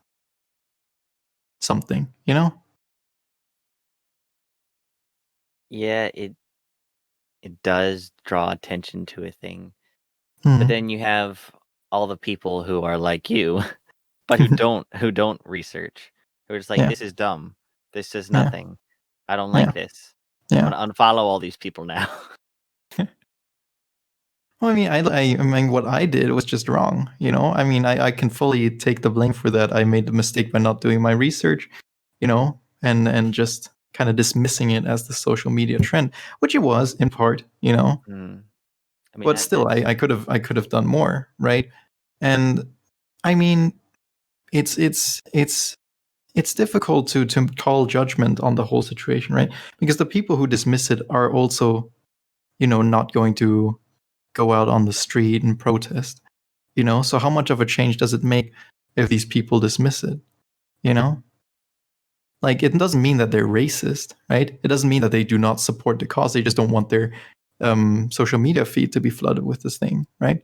something. Yeah, it does draw attention to a thing. But Mm. then you have all the people who are like you, but who don't research. Who are just like, Yeah. this is dumb. This is Yeah. nothing. I don't like Yeah. this. Yeah. I'm gonna unfollow all these people now. Well, I mean, I mean, what I did was just wrong. I mean, I can fully take the blame for that. I made the mistake by not doing my research, and just kind of dismissing it as the social media trend, which it was in part. I mean, But still, I could have done more, right? And I mean, it's difficult to call judgment on the whole situation, right? Because the people who dismiss it are also, not going to go out on the street and protest. So how much of a change does it make if these people dismiss it? Like it doesn't mean that they're racist, right? It doesn't mean that they do not support the cause. They just don't want their social media feed to be flooded with this thing, right?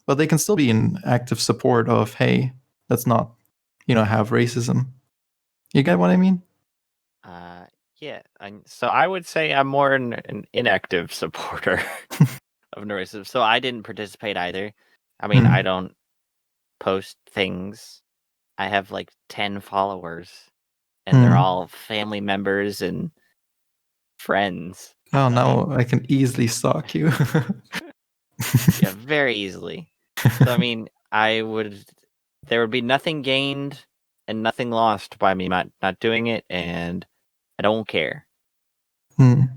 But they can still be in active support of, hey, let's not, have racism. You get what I mean? Yeah. So I would say I'm more an inactive supporter of no racism. So I didn't participate either. I mean, I don't post things. I have like 10 followers, and they're all family members and friends. Oh, So, now I can easily stalk you. yeah, very easily. So I mean, there would be nothing gained and nothing lost by me not doing it, and I don't care.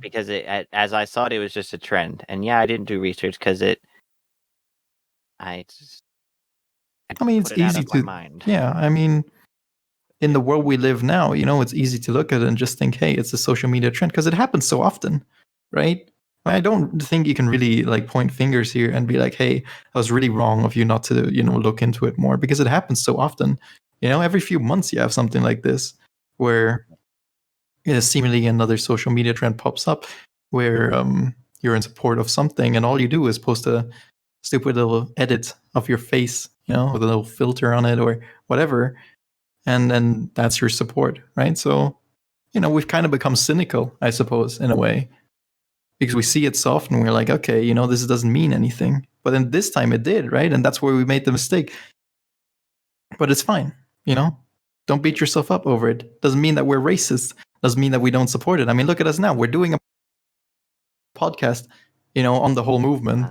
Because as I saw it was just a trend. And yeah, I didn't do research because I mean, put it's it out easy of my to, mind. yeah. I mean, in the world we live now, it's easy to look at it and just think, hey, it's a social media trend because it happens so often, right? I don't think you can really like point fingers here and be like, hey, I was really wrong of you not to, look into it more because it happens so often. Every few months you have something like this where seemingly another social media trend pops up where you're in support of something and all you do is post a stupid little edit of your face, with a little filter on it or whatever. And then that's your support, right? So, we've kind of become cynical, I suppose, in a way, because we see it so often. We're like, okay, this doesn't mean anything. But then this time it did, right? And that's where we made the mistake. But it's fine, Don't beat yourself up over it. Doesn't mean that we're racist. Doesn't mean that we don't support it. I mean, look at us now. We're doing a podcast, on the whole movement,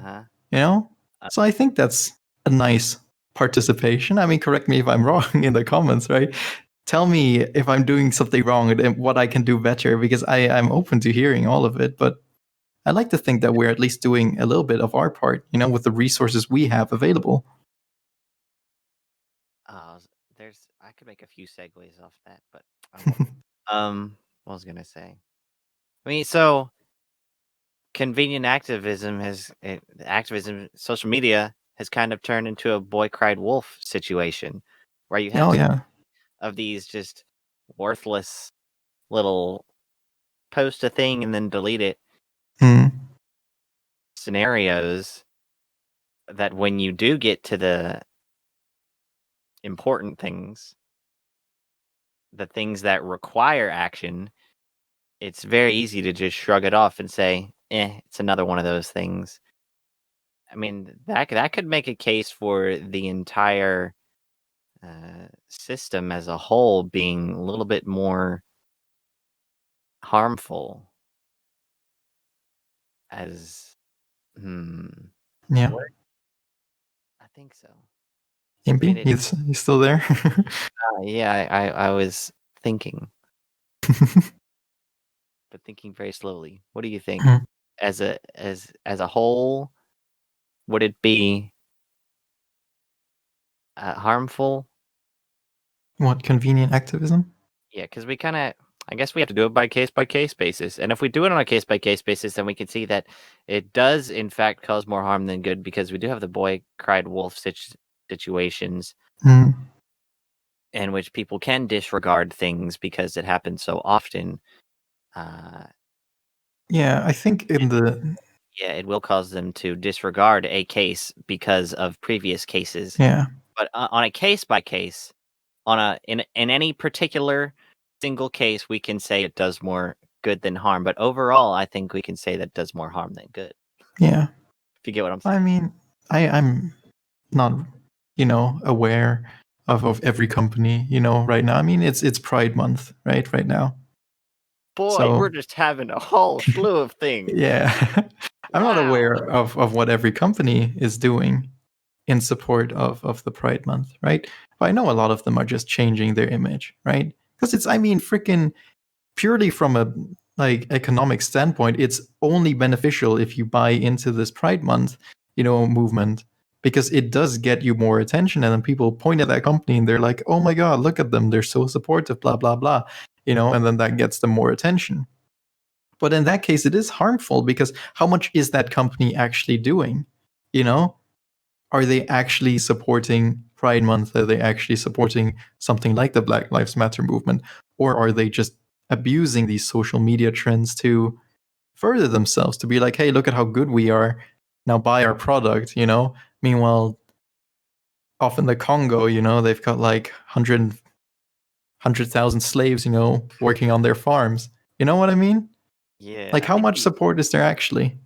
So I think that's a nice participation. I mean, correct me if I'm wrong in the comments, right? tell me if I'm doing something wrong and what I can do better, because I'm open to hearing all of it. But I like to think that we're at least doing a little bit of our part, with the resources we have available. Uh, I could make a few segues off that, but I won't. What was I gonna say? I mean, so convenient activism, social media has kind of turned into a boy cried wolf situation, where you have Oh yeah. of these just worthless little post a thing and then delete it Hmm. scenarios that when you do get to the important things, the things that require action, it's very easy to just shrug it off and say, it's another one of those things. I mean, that could make a case for the entire system as a whole being a little bit more harmful. As Yeah. what? I think so. I mean, Impy, you still there? yeah, I was thinking, but thinking very slowly. What do you think? Hmm. As a whole, would it be harmful? What, convenient activism? Yeah, because I guess we have to do it by case basis. And if we do it on a case by case basis, then we can see that it does, in fact, cause more harm than good, because we do have the boy cried wolf situations Hmm. in which people can disregard things because it happens so often. Yeah, I think in the Yeah, it will cause them to disregard a case because of previous cases. yeah. But on a case by case, in any particular single case, we can say it does more good than harm. But overall, I think we can say that it does more harm than good. Yeah. If you get what I'm I saying. mean, I'm not, aware of every company, right now. I mean, it's Pride Month, right now. Boy, So we're just having a whole slew of things. yeah, I'm not Wow. aware of what every company is doing in support of the Pride Month, right? But I know a lot of them are just changing their image, right? Because I mean, freaking purely from a like economic standpoint, it's only beneficial if you buy into this Pride Month, movement, because it does get you more attention, and then people point at that company and they're like, "Oh my God, look at them! They're so supportive!" Blah blah blah, and then that gets them more attention. But in that case, it is harmful because how much is that company actually doing? You know, are they actually supporting Pride Month? Are they actually supporting something like the Black Lives Matter movement? Or are they just abusing these social media trends to further themselves, to be like, hey, look at how good we are. Now buy our product? Meanwhile, off in the Congo, they've got like 100,000 slaves, working on their farms. You know what I mean? Yeah, Like, I how think much support is there actually?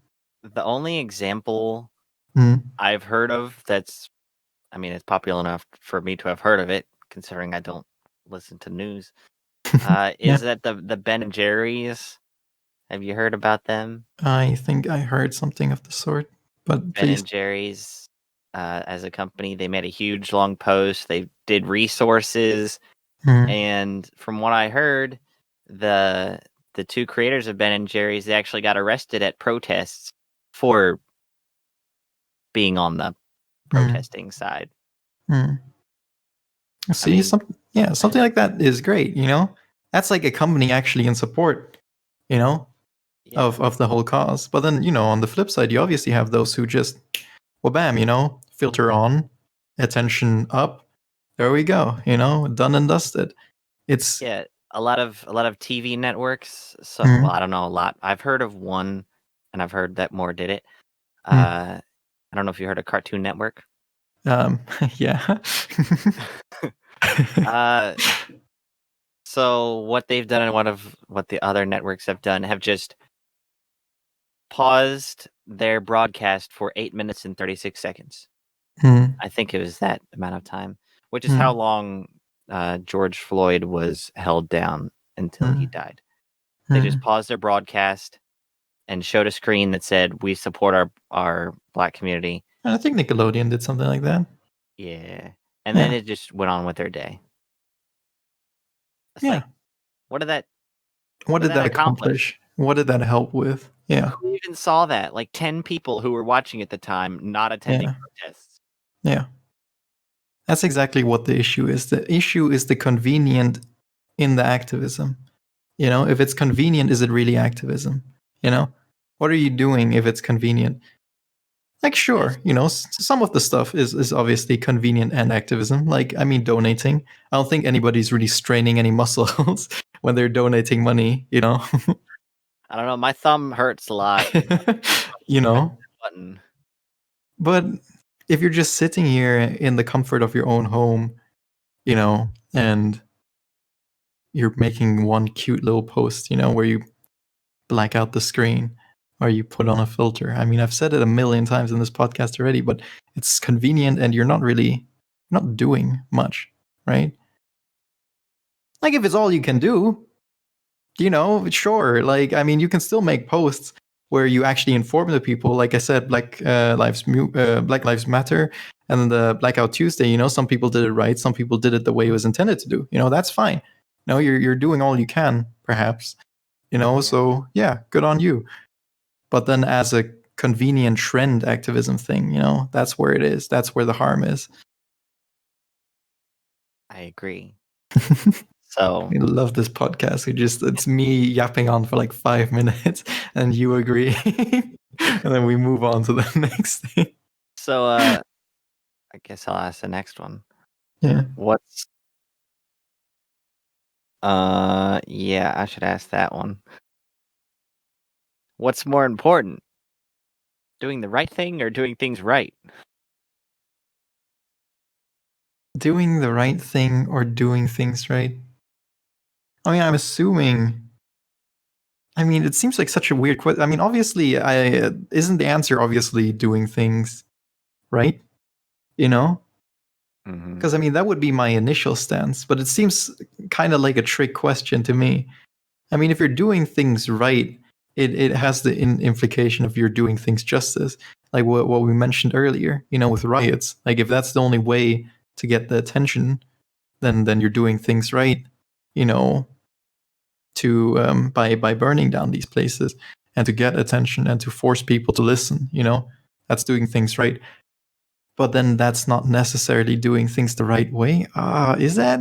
the only example Mm. I've heard of I mean, it's popular enough for me to have heard of it, considering I don't listen to news. Yeah, Is that the Ben and Jerry's? Have you heard about them? I think I heard something of the sort, but Ben please. and Jerry's, as a company, they made a huge long post. They did resources, Mm. and from what I heard, the the two creators of Ben and Jerry's, they actually got arrested at protests for being on the Mm. protesting side. Mm. I See, mean, something like that is great. That's like a company actually in support, you know, yeah, of the whole cause. But then, on the flip side, you obviously have those who just, well, bam, filter on, attention up. There we go. Done and dusted. It's yeah. A lot of TV networks. So, well, mm, I don't know a lot. I've heard of one, and I've heard that more did it. mm, I don't know if you heard of Cartoon Network. um, yeah. uh, so what they've done and what the other networks have done have just paused their broadcast for 8 minutes and 36 seconds. Mm, I think it was that amount of time, which is how mm, long George Floyd was held down until he mm, died. They just mm. paused their broadcast and showed a screen that said, "We support our Black community." I think Nickelodeon did something like that. Yeah, and then Yeah. it just went on with their day. It's Yeah. like, what did that What did that accomplish? What did that help with? Yeah. Who even saw that? Like 10 people who were watching at the time not attending protests. Yeah. That's exactly what the issue is. The issue is the convenient in the activism. You know, if it's convenient, is it really activism? You know, what are you doing if it's convenient? Like, sure, you know, some of the stuff is obviously convenient and activism. Like, I mean, donating. I don't think anybody's really straining any muscles when they're donating money, you know? I don't know. My thumb hurts a lot. You know? Button. But if you're just sitting here in the comfort of your own home, you know, and you're making one cute little post, you know, where you black out the screen or you put on a filter. I mean, I've said it a million times in this podcast already, but it's convenient and you're not doing much, right? Like, if it's all you can do, you know, sure. Like, I mean, you can still make posts where you actually inform the people. Like I said, Black Lives Matter, and then the Blackout Tuesday. You know, some people did it right, some people did it the way it was intended to do. You know, that's fine. No, you're doing all you can, perhaps. You know, so yeah, good on you. But then, as a convenient trend activism thing, you know, that's where it is. That's where the harm is. I agree. So I love this podcast. It's me yapping on for like 5 minutes and you agree. And then we move on to the next thing. So I guess I'll ask the next one. Yeah. Yeah, I should ask that one. What's more important? Doing the right thing or doing things right? Doing the right thing or doing things right? I mean, I'm assuming. I mean, it seems like such a weird question. I mean, obviously, isn't the answer obviously doing things right? You know? Because I mean, that would be my initial stance, but it seems kind of like a trick question to me. I mean, if you're doing things right, it has the implication of you're doing things justice, like what we mentioned earlier. You know, with riots, like if that's the only way to get the attention, then you're doing things right. You know, to by burning down these places and to get attention and to force people to listen. You know, that's doing things right. But then that's not necessarily doing things the right way. Is that?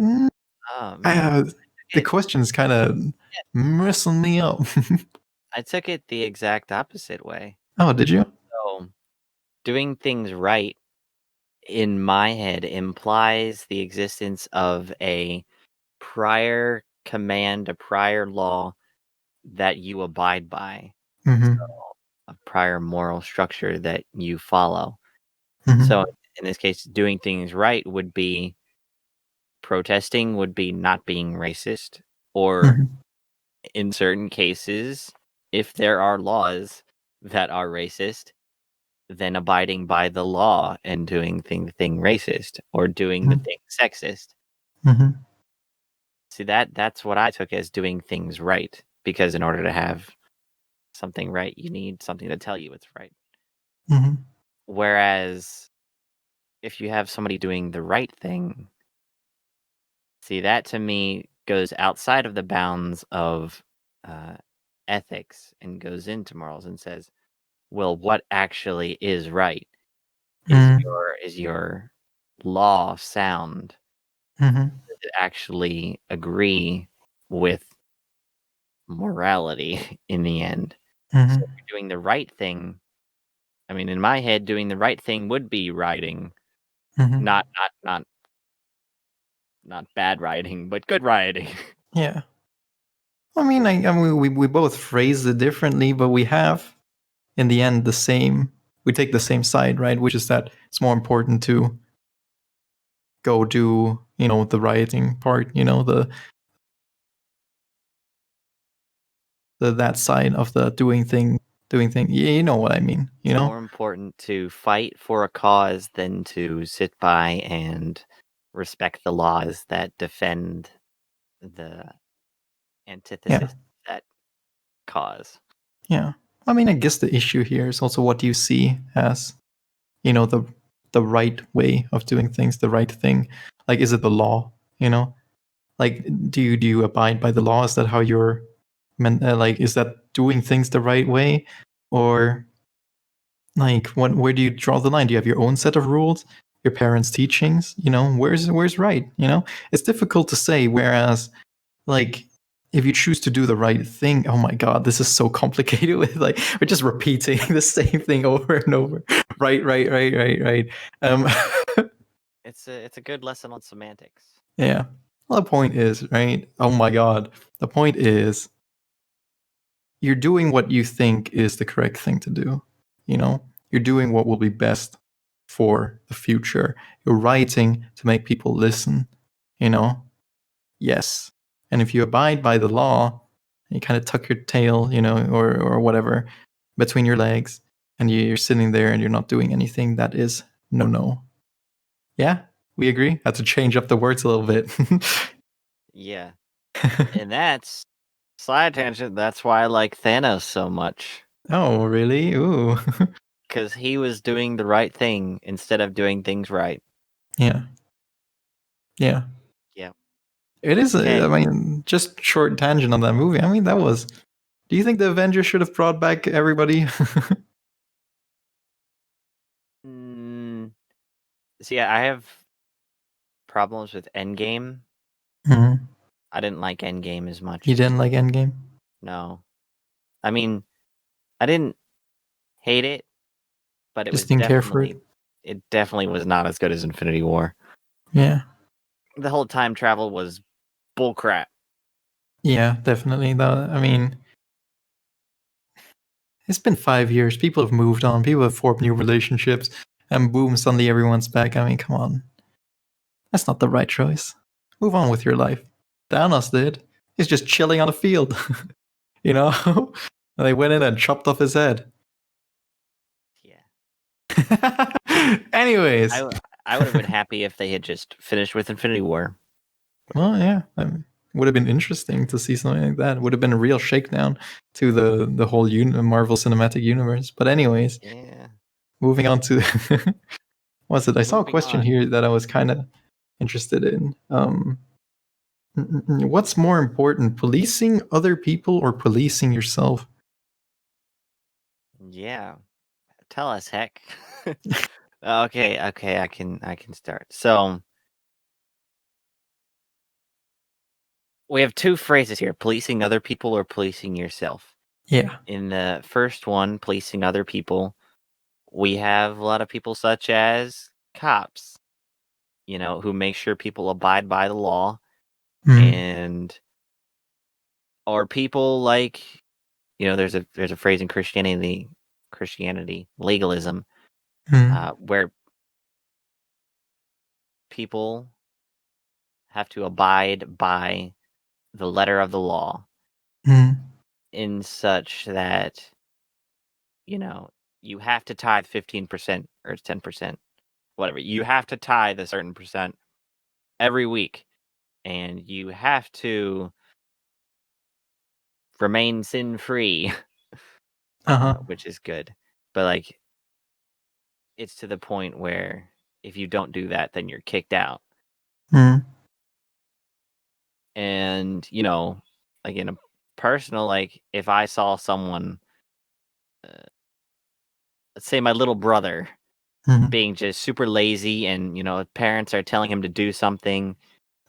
Oh man, The question is kind of messing me up. I took it the exact opposite way. Oh, did you? So, doing things right in my head implies the existence of a prior command, a prior law that you abide by. Mm-hmm. So, a prior moral structure that you follow. Mm-hmm. So, in this case, doing things right would be protesting, would be not being racist, or Mm-hmm. in certain cases, if there are laws that are racist, then abiding by the law and doing the thing racist or doing the thing sexist. Mm-hmm. See, that's what I took as doing things right, because in order to have something right, you need something to tell you it's right. Mm-hmm. Whereas if you have somebody doing the right thing, see, that to me goes outside of the bounds of ethics and goes into morals and says, well, what actually is right? Is your law sound? Mm-hmm. Does it actually agree with morality in the end? Mm-hmm. So if you're doing the right thing, I mean, in my head, doing the right thing would be rioting, Mm-hmm. not bad rioting, but good rioting. Yeah. I mean, we both phrased it differently, but we have, in the end, the same. We take the same side, right? Which is that it's more important to go do, you know, the rioting part. You know, the that side of the doing thing. Yeah, you know what I mean. You know, More important to fight for a cause than to sit by and respect the laws that defend the antithesis of that cause. Yeah. I mean, I guess the issue here is also what do you see as, you know, the right way of doing things, the right thing. Like, is it the law? You know, Like, do you abide by the law? Is that how you're like, is that doing things the right way? Or like, where do you draw the line? Do you have your own set of rules? Your parents' teachings? Where's right? It's difficult to say. Whereas, like, if you choose to do the right thing, oh my god, this is so complicated. With like, we're just repeating the same thing over and over. Right, right, right, right, right. It's a good lesson on semantics. Yeah. Well, the point is, right? Oh my god. The point is, you're doing what you think is the correct thing to do. You're doing what will be best for the future. You're writing to make people listen. Yes. And if you abide by the law, you kind of tuck your tail, or whatever between your legs, and you're sitting there and you're not doing anything, that is no. Yeah, we agree. Had to change up the words a little bit. Yeah. And that's side tangent. That's why I like Thanos so much. Oh, really? Ooh. Because he was doing the right thing instead of doing things right. Yeah. Yeah. It is. Okay. I mean, just short tangent on that movie. I mean, that was. Do you think the Avengers should have brought back everybody? See, I have problems with Endgame. Mm-hmm. I didn't like Endgame as much. You didn't like Endgame? No. I mean, I didn't hate it, but Just didn't care for it. It definitely was not as good as Infinity War. Yeah. The whole time travel was bullcrap. Yeah, definitely. I mean, it's been 5 years. People have moved on. People have formed new relationships, and boom, suddenly everyone's back. I mean, come on. That's not the right choice. Move on with your life. Thanos did. He's just chilling on the field. And they went in and chopped off his head. Yeah. Anyways. I would have been happy if they had just finished with Infinity War. Well, yeah. Would have been interesting to see something like that. Would have been a real shakedown to the whole Marvel Cinematic Universe. But anyways, yeah. Moving on to what's it? I saw a Moving question on. here that I was kind of interested in. What's more important, policing other people or policing yourself? Yeah. Tell us, Heck. Okay, I can start. So we have two phrases here: policing other people or policing yourself. Yeah. In the first one, policing other people, we have a lot of people such as cops, who make sure people abide by the law, and or people like, there's a phrase in Christianity, legalism, where people have to abide by the letter of the law in such that, you have to tithe 15% or 10%, whatever. You have to tithe a certain percent every week, and you have to remain sin-free, which is good. But, like, it's to the point where if you don't do that, then you're kicked out. And, like in a personal, like if I saw someone, let's say my little brother, being just super lazy and, parents are telling him to do something.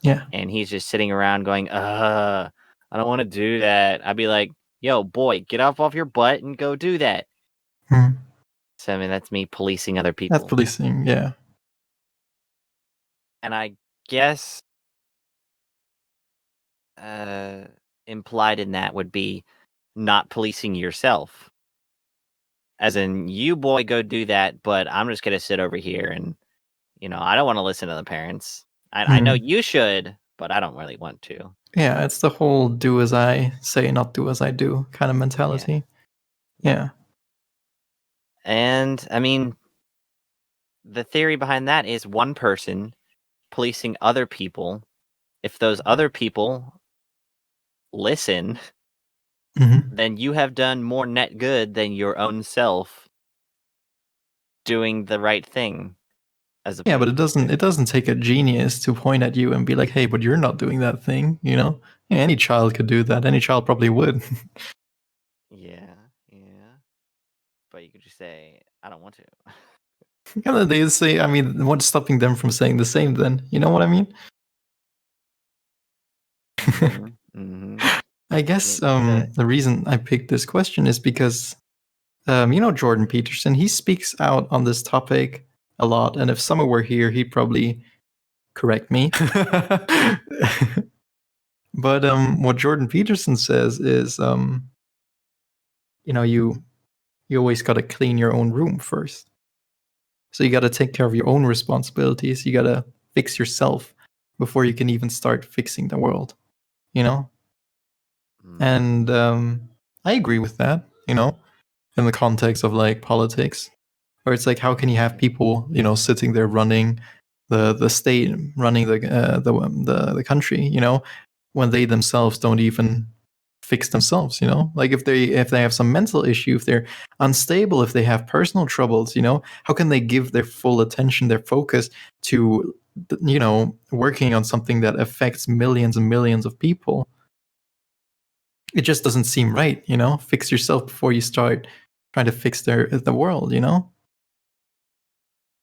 Yeah. And he's just sitting around going, I don't want to do that. I'd be like, yo, boy, get off your butt and go do that. So, I mean, that's me policing other people. That's policing, yeah. And I guess implied in that would be not policing yourself. As in, you, boy, go do that, but I'm just going to sit over here and, I don't want to listen to the parents. I know you should, but I don't really want to. Yeah, it's the whole do as I say, not do as I do kind of mentality. Yeah. And, I mean, the theory behind that is one person policing other people. If those other people listen, then you have done more net good than your own self doing the right thing. as Yeah, but opposed it doesn't take a genius to point at you and be like, "Hey, but you're not doing that thing," you know? Yeah, any child could do that. Any child probably would. yeah, yeah. But you could just say, I don't want to. And then they say, I mean, what's stopping them from saying the same then? You know what I mean? Mm-hmm. I guess The the reason I picked this question is because, you know, Jordan Peterson, he speaks out on this topic a lot. And if Summer were here, he'd probably correct me. But what Jordan Peterson says is, you know, you always got to clean your own room first. So you got to take care of your own responsibilities. You got to fix yourself before you can even start fixing the world, you know? And I agree with that, you know, in the context of like politics, where it's like, how can you have people, you know, sitting there running the state, running the country, you know, when they themselves don't even fix themselves, you know? Like if they have some mental issue, if they're unstable, if they have personal troubles, you know, how can they give their full attention, their focus to, you know, working on something that affects millions and millions of people? It just doesn't seem right, you know? Fix yourself before you start trying to fix the world, you know?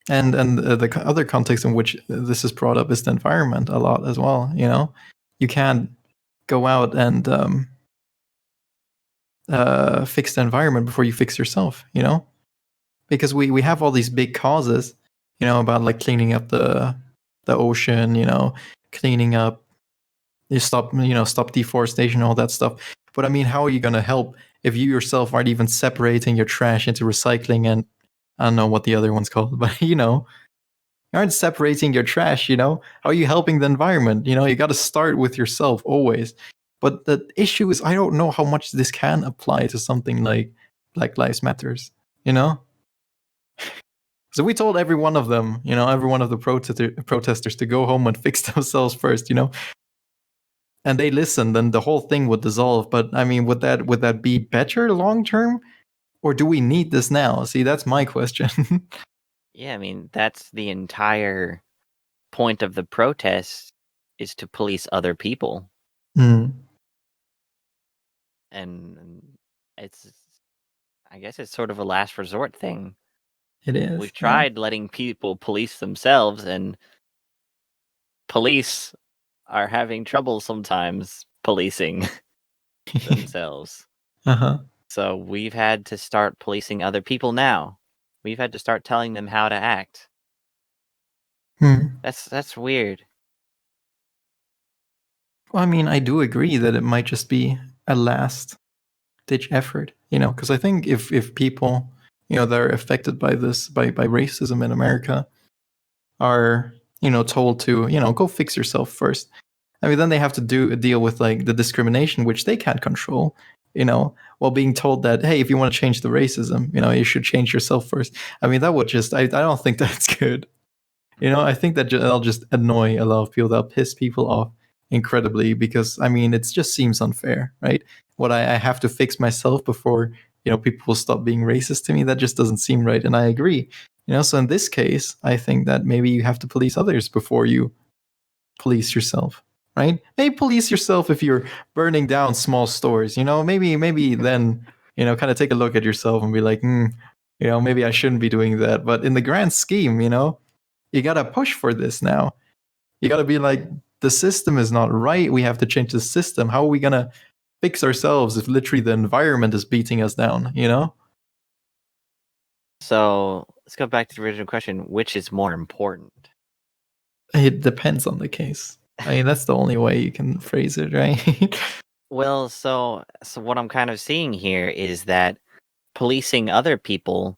And the other context in which this is brought up is the environment a lot as well, you know? You can't go out and fix the environment before you fix yourself, you know? Because we have all these big causes, you know, about like cleaning up the ocean, you know, cleaning up, stop deforestation, all that stuff. But I mean, how are you going to help if you yourself aren't even separating your trash into recycling and I don't know what the other one's called, but you know, you aren't separating your trash, you know? How are you helping the environment? You know, you got to start with yourself always. But the issue is, I don't know how much this can apply to something like Black Lives Matters, you know? So we told every one of them, you know, every one of the protesters to go home and fix themselves first, you know? And they listened, then the whole thing would dissolve. But I mean, would that be better long term? Or do we need this now? See, that's my question. Yeah, I mean, that's the entire point of the protest is to police other people. And it's, I guess it's sort of a last resort thing. It is. We've tried letting people police themselves, and police are having trouble sometimes policing themselves. So we've had to start policing other people now. We've had to start telling them how to act. That's weird. Well, I mean, I do agree that it might just be a last ditch effort, you know, because I think if people, you know, that are affected by this, by racism in America are, you know, told to, you know, go fix yourself first. I mean, then they have to deal with like the discrimination, which they can't control, you know, while being told that, hey, if you want to change the racism, you know, you should change yourself first. I mean, that would just, I don't think that's good. You know, I think that that'll just annoy a lot of people. That'll piss people off incredibly because, I mean, it just seems unfair, right? What I have to fix myself before, you know, people will stop being racist to me. That just doesn't seem right. And I agree. You know, so in this case, I think that maybe you have to police others before you police yourself, right? Maybe police yourself if you're burning down small stores, you know, maybe then, you know, kind of take a look at yourself and be like, you know, maybe I shouldn't be doing that. But in the grand scheme, you know, you got to push for this now. You got to be like, the system is not right. We have to change the system. How are we going to fix ourselves if literally the environment is beating us down, you know? So let's go back to the original question. Which is more important? It depends on the case. I mean, that's the only way you can phrase it, right? Well, so what I'm kind of seeing here is that policing other people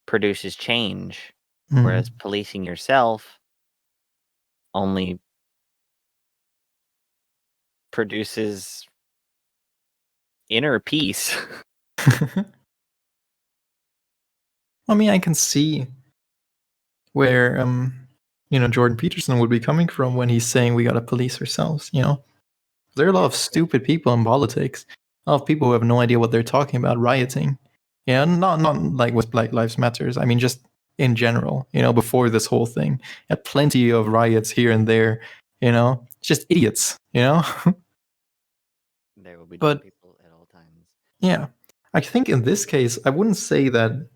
produces change, whereas policing yourself only produces inner peace. I mean, I can see where you know, Jordan Peterson would be coming from when he's saying we got to police ourselves, you know? There are a lot of stupid people in politics. A lot of people who have no idea what they're talking about, rioting. Yeah, not like with Black Lives Matters. I mean, just in general, before this whole thing. And plenty of riots here and there, just idiots, There will be dumb But people at all times. yeah, I think in this case, I wouldn't say that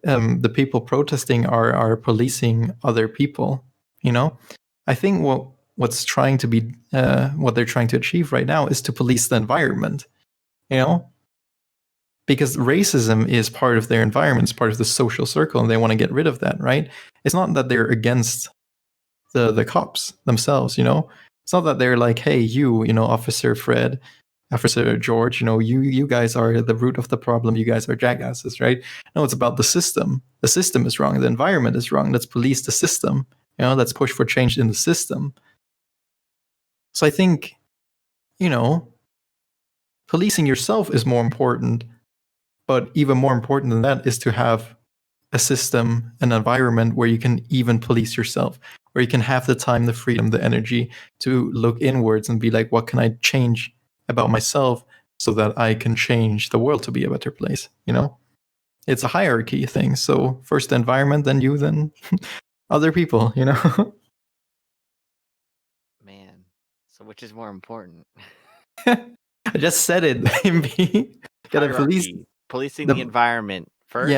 the people protesting are policing other people. I think what's trying to be what they're trying to achieve right now is to police the environment. Because racism is part of their environment, it's part of the social circle, and they want to get rid of that, right? It's not that they're against the cops themselves. It's not that they're like, hey, Officer Fred, Officer George, you guys are the root of the problem, you guys are jackasses, right? No, it's about the system. The system is wrong, the environment is wrong. Let's police the system. Let's push for change in the system. So I think, policing yourself is more important, but even more important than that is to have a system, an environment where you can even police yourself, where you can have the time, the freedom, the energy to look inwards and be like, what can I change about myself so that I can change the world to be a better place? It's a hierarchy thing. So first the environment, then you, then other people, Man, so which is more important? I just said it. Gotta police policing the environment first.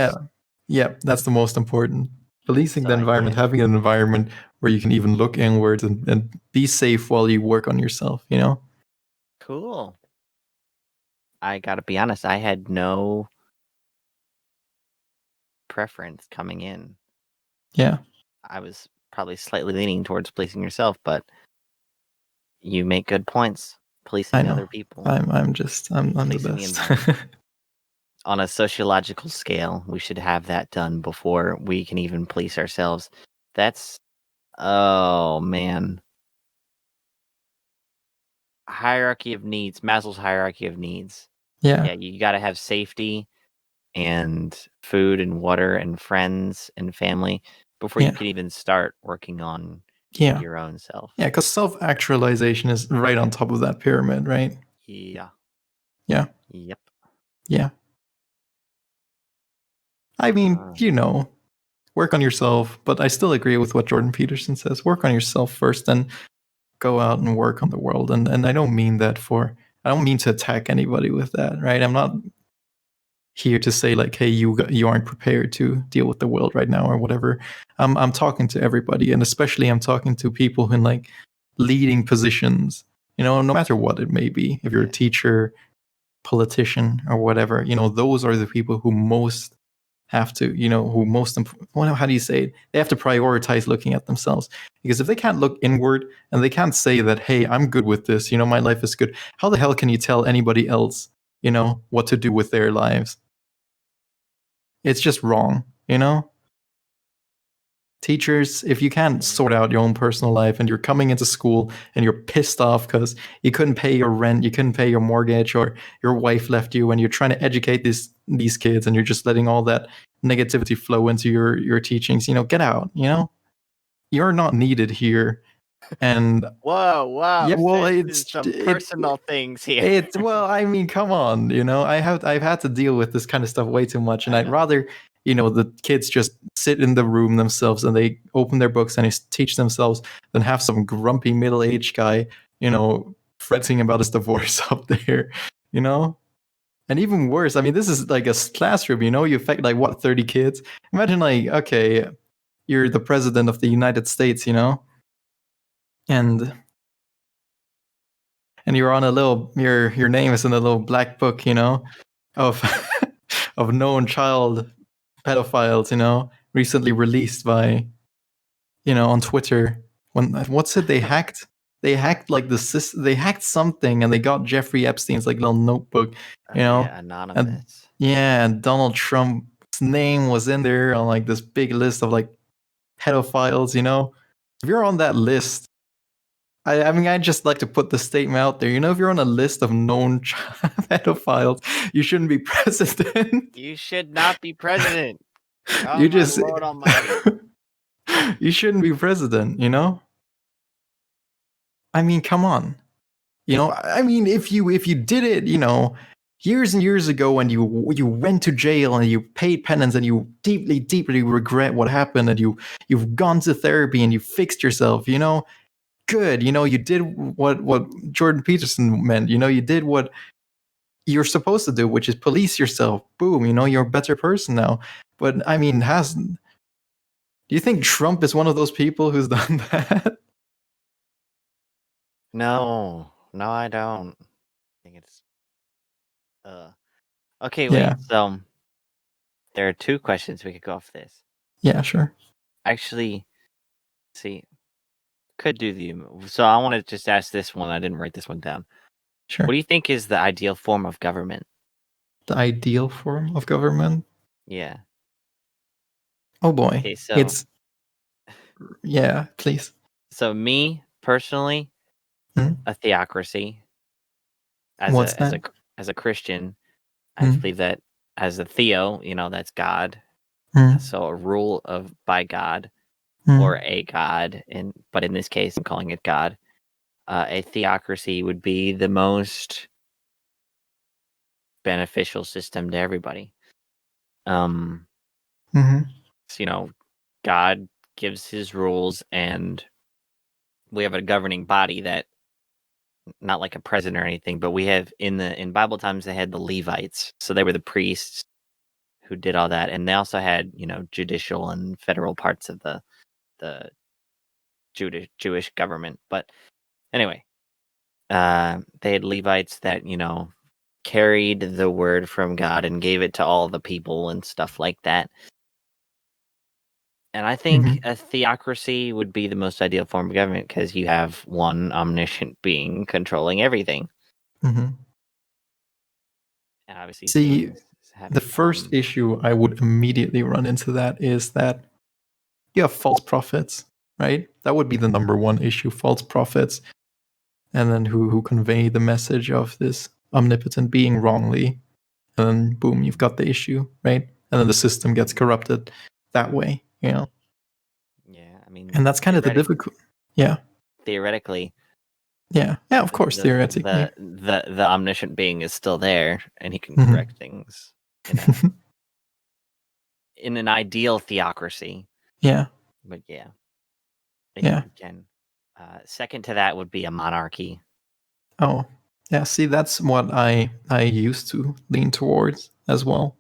Yeah, that's the most important. Policing So the environment, having an environment where you can even look inwards and be safe while you work on yourself, Cool. I gotta be honest, I had no preference coming in. Yeah. I was probably slightly leaning towards policing yourself, but you make good points. Policing other people. I'm the best. On a sociological scale, we should have that done before we can even police ourselves. Oh man. Hierarchy of needs, Maslow's hierarchy of needs. Yeah, you got to have safety and food and water and friends and family before you can even start working on your own self. Yeah, because self-actualization is right on top of that pyramid, right? Yeah. Yeah. Yep. Yeah. I mean, work on yourself, but I still agree with what Jordan Peterson says. Work on yourself first, then go out and work on the world. And I don't mean that I don't mean to attack anybody with that, right? I'm not here to say like, hey, you aren't prepared to deal with the world right now or whatever. I'm talking to everybody, and especially I'm talking to people in like leading positions, no matter what it may be. If you're a teacher, politician, or whatever, those are the people who most have to, how do you say it? They have to prioritize looking at themselves. Because if they can't look inward and they can't say that, hey, I'm good with this, my life is good, how the hell can you tell anybody else, what to do with their lives? It's just wrong, Teachers, if you can't sort out your own personal life and you're coming into school and you're pissed off because you couldn't pay your rent, you couldn't pay your mortgage, or your wife left you, and you're trying to educate these kids and you're just letting all that negativity flow into your teachings, get out, You're not needed here. And whoa, yeah, well, it's some personal things here. Well, I mean, come on, I've had to deal with this kind of stuff way too much, and I'd rather the kids just sit in the room themselves and they open their books and they teach themselves than have some grumpy middle-aged guy fretting about his divorce up there, and even worse, I mean, this is like a classroom, you affect like what, 30 kids. Imagine like, okay, you're the president of the United States, and you're on a little, your name is in a little black book, of of known child pedophiles, recently released by, on Twitter. What's it? They hacked like they hacked something and they got Jeffrey Epstein's like little notebook, anonymous. And Donald Trump's name was in there on like this big list of like pedophiles. If you're on that list, I mean, I just like to put the statement out there. If you're on a list of known pedophiles, you shouldn't be president. You should not be president. Oh, You just, Lord Almighty. You shouldn't be president. I mean, come on. I mean, if you did it, years and years ago, and you went to jail and you paid penance and you deeply regret what happened, and you've gone to therapy and you fixed yourself, good, you did what Jordan Peterson meant, you did what you're supposed to do, which is police yourself. Boom, you're a better person now. But I mean, do you think Trump is one of those people who's done that? No, I don't. I think it's okay, Yeah. wait. So there are two questions we could go off this. Yeah, sure. Actually, see, could do so I want to just ask this one. I didn't write this one down. Sure. What do you think is the ideal form of government? The ideal form of government? Yeah. Oh boy. Okay, so Yeah, please. so me personally, a theocracy. What's that? As a Christian, I believe that as a theo, that's God. So a rule by God or a God, but in this case, I'm calling it God. A theocracy would be the most beneficial system to everybody. So, God gives his rules, and we have a governing body that, not like a president or anything, but we have in Bible times they had the Levites, so they were the priests who did all that, and they also had judicial and federal parts of the Jewish government. But anyway, they had Levites that carried the word from God and gave it to all the people and stuff like that. And I think a theocracy would be the most ideal form of government because you have one omniscient being controlling everything. And obviously, see, the first issue I would immediately run into that is that you have false prophets, right? That would be the number one issue: false prophets, and then who convey the message of this omnipotent being wrongly, and then boom, you've got the issue, right? And then the system gets corrupted that way, Yeah, I mean, and that's kind of the difficult. Yeah. Theoretically. Yeah, of course, theoretically. The omniscient being is still there, and he can correct things in an ideal theocracy. Yeah. But yeah. Yeah. Second to that would be a monarchy. Oh, yeah. See, that's what I used to lean towards as well.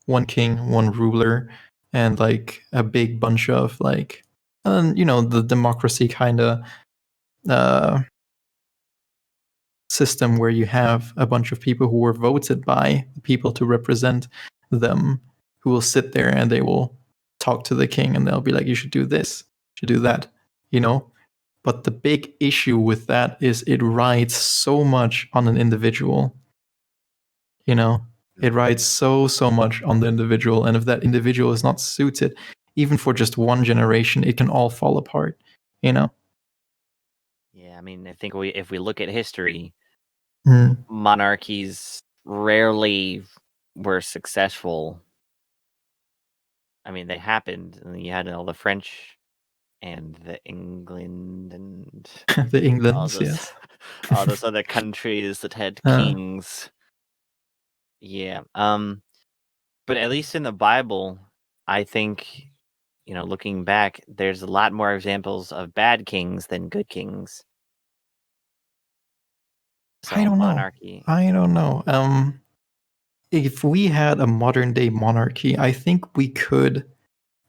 One king, one ruler, and like a big bunch of like, the democracy kind of system where you have a bunch of people who were voted by the people to represent them, who will sit there and they will talk to the king and they'll be like, you should do this, you should do that, But the big issue with that is it rides so much on an individual. It rides so much on the individual, and if that individual is not suited, even for just one generation, it can all fall apart. Yeah, I mean, I think if we look at history, monarchies rarely were successful. I mean, they happened, and you had all the French and the England and the Englands, yes. all those other countries that had kings. Yeah. But at least in the Bible, I think, looking back, there's a lot more examples of bad kings than good kings. So I don't know. If we had a modern day monarchy, I think we could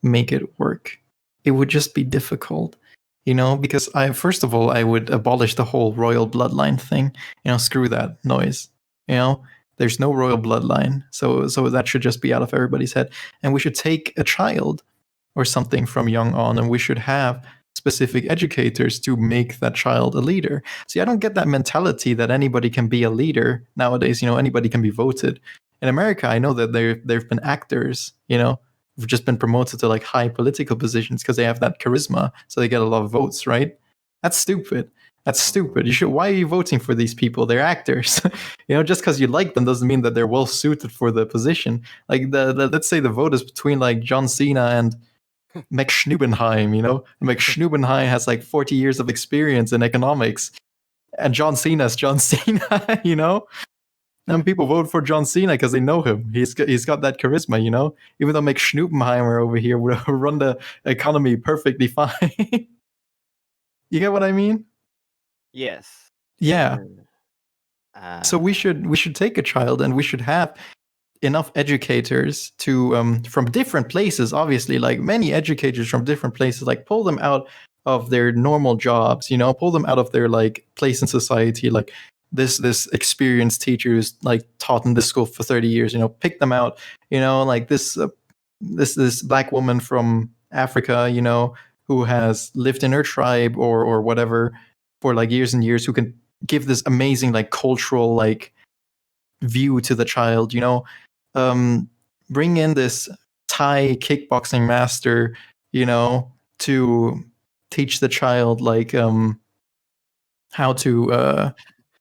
make it work. It would just be difficult, because first of all, I would abolish the whole royal bloodline thing. Screw that noise. There's no royal bloodline, so that should just be out of everybody's head. And we should take a child or something from young on, and we should have specific educators to make that child a leader. See, I don't get that mentality that anybody can be a leader nowadays. Anybody can be voted. In America, I know that there've been actors, who've just been promoted to like high political positions because they have that charisma, so they get a lot of votes, right? That's stupid. Why are you voting for these people? They're actors. Just because you like them doesn't mean that they're well suited for the position. Like let's say the vote is between like John Cena and Max Schnubenheim. Max Schnubenheim has like 40 years of experience in economics, and John Cena's John Cena. And people vote for John Cena because they know him. He's got that charisma, you know. Even though Mick Schnupenheimer over here would run the economy perfectly fine. You get what I mean? Yes. Yeah. So Uh, we should take a child, and we should have enough educators to from different places, obviously, like many educators from different places, like pull them out of their normal jobs, you know, pull them out of their like place in society, like this experienced teacher who's like taught in this school for 30 years, you know, pick them out, you know, like this black woman from Africa, you know, who has lived in her tribe or whatever for like years and years, who can give this amazing like cultural like view to the child, you know. Bring in this Thai kickboxing master, you know, to teach the child like how to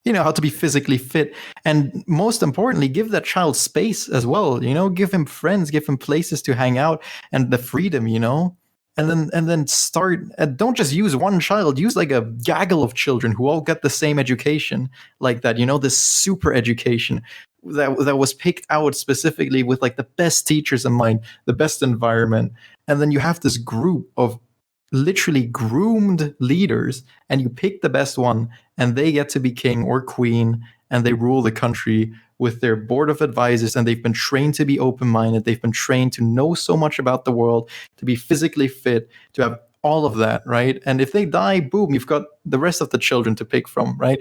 you know, how to be physically fit, and most importantly, give that child space as well, you know, give him friends, give him places to hang out, and the freedom, you know. And then start, don't just use one child, use like a gaggle of children who all get the same education, like that, you know, this super education that was picked out specifically with like the best teachers in mind, the best environment. And then you have this group of literally groomed leaders, and you pick the best one, and they get to be king or queen, and they rule the country with their board of advisors, and they've been trained to be open-minded, they've been trained to know so much about the world, to be physically fit, to have all of that, right? And if they die, boom, you've got the rest of the children to pick from, right?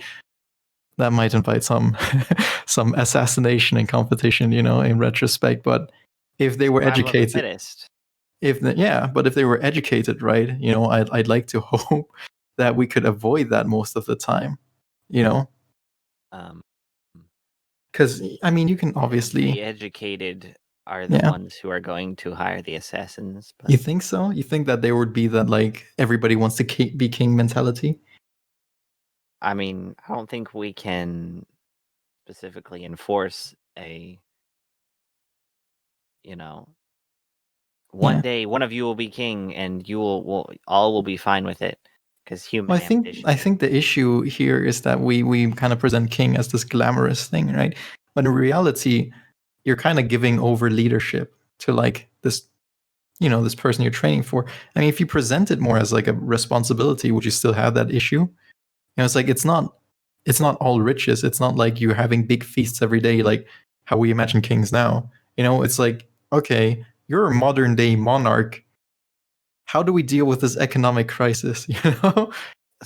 That might invite some some assassination and competition, you know, in retrospect. But if they were survival of the educated, fittest. but if they were educated, right, you know, I'd like to hope that we could avoid that most of the time, you know, Um, because I mean, you can the obviously, educated are the yeah. ones who are going to hire the assassins. But You think so? You think that there would be that like everybody wants to be king mentality? I mean, I don't think we can specifically enforce a, you know, one Yeah. day one of you will be king and you will all will be fine with it because human Well, ambition. I think the issue here is that we kind of present king as this glamorous thing, right? But in reality, you're kind of giving over leadership to like this, you know, this person you're training for. I mean, if you present it more as like a responsibility, would you still have that issue? You know, it's like it's not all riches. It's not like you're having big feasts every day, like how we imagine kings now. You know, it's like, okay, you're a modern day monarch. How do we deal with this economic crisis? You know,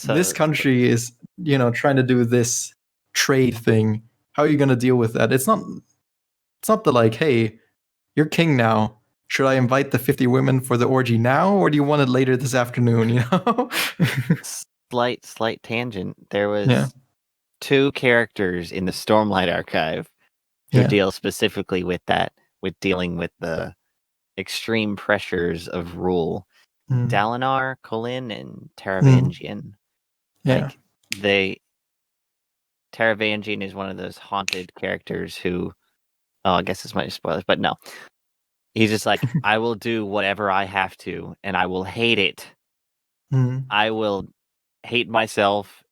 this So country is, you know, trying to do this trade thing. How are you going to deal with that? It's not the like, hey, you're king now. Should I invite the 50 women for the orgy now, or do you want it later this afternoon? You know? slight tangent. There Yeah. was two characters in the Stormlight archive who Yeah. deal specifically with that, with dealing with the extreme pressures of rule. Mm. Dalinar, Colin, and Taravangian. Yeah. Like Taravangian is one of those haunted characters who, oh, I guess this might be spoilers, but no. He's just like, I will do whatever I have to, and I will hate it. Mm. I will hate myself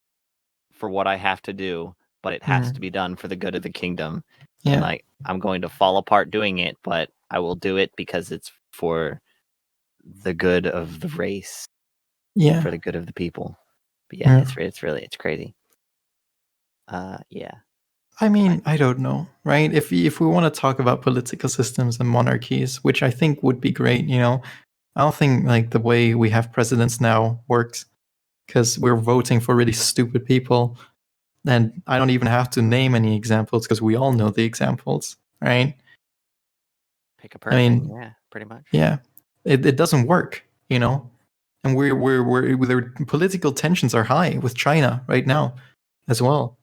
for what I have to do, but it has to be done for the good of the kingdom. Yeah. And like, I'm going to fall apart doing it, but I will do it because it's for the good of the race, Yeah. for the good of the people. But yeah, it's crazy. Yeah. I mean, I don't know, right? If we want to talk about political systems and monarchies, which I think would be great, you know, I don't think like the way we have presidents now works, because we're voting for really stupid people, and I don't even have to name any examples because we all know the examples, right? Pick a I person, mean, yeah, pretty much. yeah, it doesn't work, you know, and their political tensions are high with China right now as well.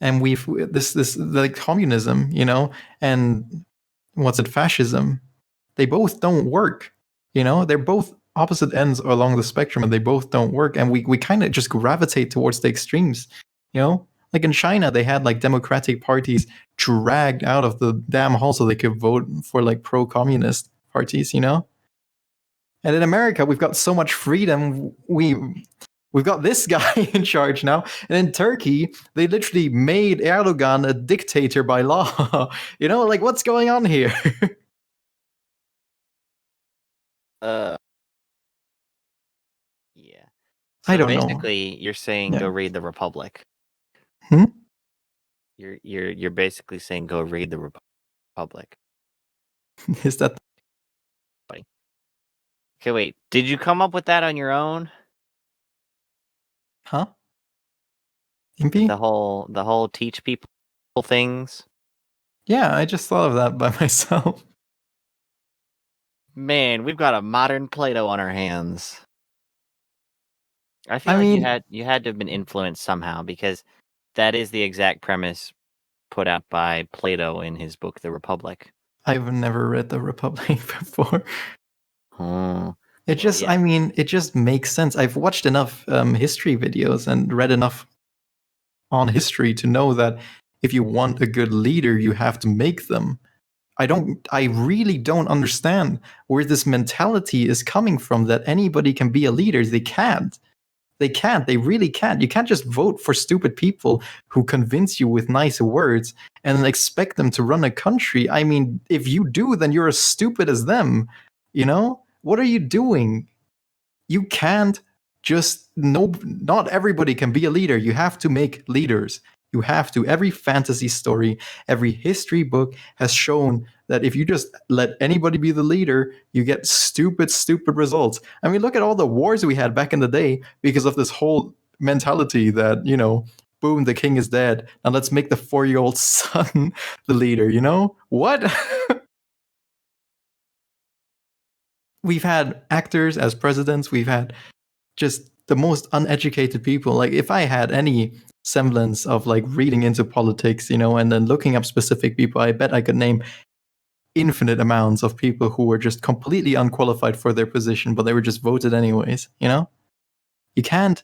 And we've this like communism, you know, and what's it, fascism, they both don't work, you know, they're both opposite ends along the spectrum, and they both don't work, and we kind of just gravitate towards the extremes, you know. Like in China, they had like democratic parties dragged out of the damn hall so they could vote for like pro-communist parties, you know. And in America, we've got so much freedom, we've got this guy in charge now. And in Turkey, they literally made Erdogan a dictator by law. Like, what's going on here? Yeah. I So don't know. basically, you're saying go Yeah. read the Republic. Hmm? You're basically saying go read the Republic. Is that? Okay, wait. Did you come up with that on your own? Huh? Impy? The whole teach people things? Yeah, I just thought of that by myself. Man, we've got a modern Plato on our hands. I feel I like mean, you had to have been influenced somehow, because that is the exact premise put out by Plato in his book The Republic. I've never read the Republic before. Oh. It just, yeah. I mean, it just makes sense. I've watched enough history videos and read enough on history to know that if you want a good leader, you have to make them. I really don't understand where this mentality is coming from that anybody can be a leader. They can't. They really can't. You can't just vote for stupid people who convince you with nice words and then expect them to run a country. I mean, if you do, then you're as stupid as them. What are you doing? You can't just not everybody can be a leader. You have to make leaders. You have to. Every fantasy story, every history book has shown that if you just let anybody be the leader, you get stupid results. I mean, look at all the wars we had back in the day because of this whole mentality that, boom, the king is dead. Now let's make the 4-year-old son the leader, What? We've had actors as presidents. We've had just the most uneducated people. Like, if I had any semblance of like reading into politics, and then looking up specific people, I bet I could name infinite amounts of people who were just completely unqualified for their position, but they were just voted anyways. You can't.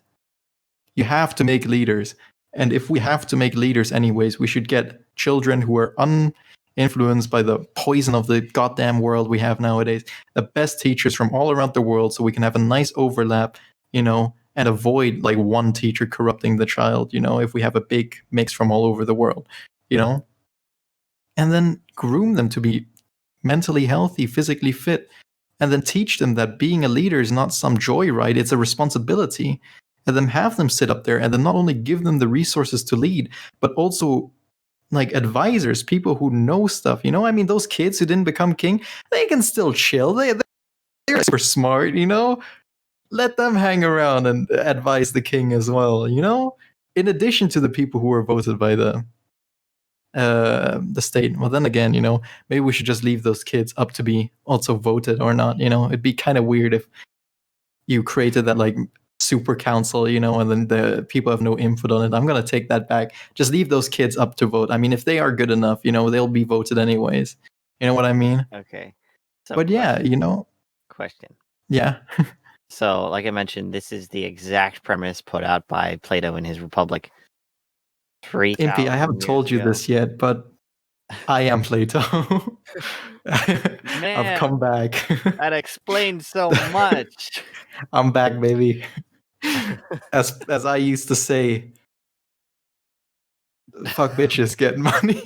You have to make leaders. And if we have to make leaders anyways, we should get children who are uninfluenced by the poison of the goddamn world we have nowadays, the best teachers from all around the world, so we can have a nice overlap, and avoid like one teacher corrupting the child, if we have a big mix from all over the world, and then groom them to be mentally healthy, physically fit, and then teach them that being a leader is not some joyride, it's a responsibility. And then have them sit up there and then not only give them the resources to lead, but also like advisors, people who know stuff. I mean, those kids who didn't become king, they can still chill. They're super smart, Let them hang around and advise the king as well, In addition to the people who were voted by the state. Well, then again, maybe we should just leave those kids up to be also voted or not. It'd be kind of weird if you created that like super council, and then the people have no input on it. I'm gonna take that back. Just leave those kids up to vote. I mean, if they are good enough, they'll be voted anyways. You know what I mean? Okay. So But yeah, question. Yeah. So, like I mentioned, this is the exact premise put out by Plato in his Republic. Impy, I haven't told you this yet, but I am Plato. Man, I've come back. That explains so much. I'm back, baby. As I used to say, fuck bitches, get money.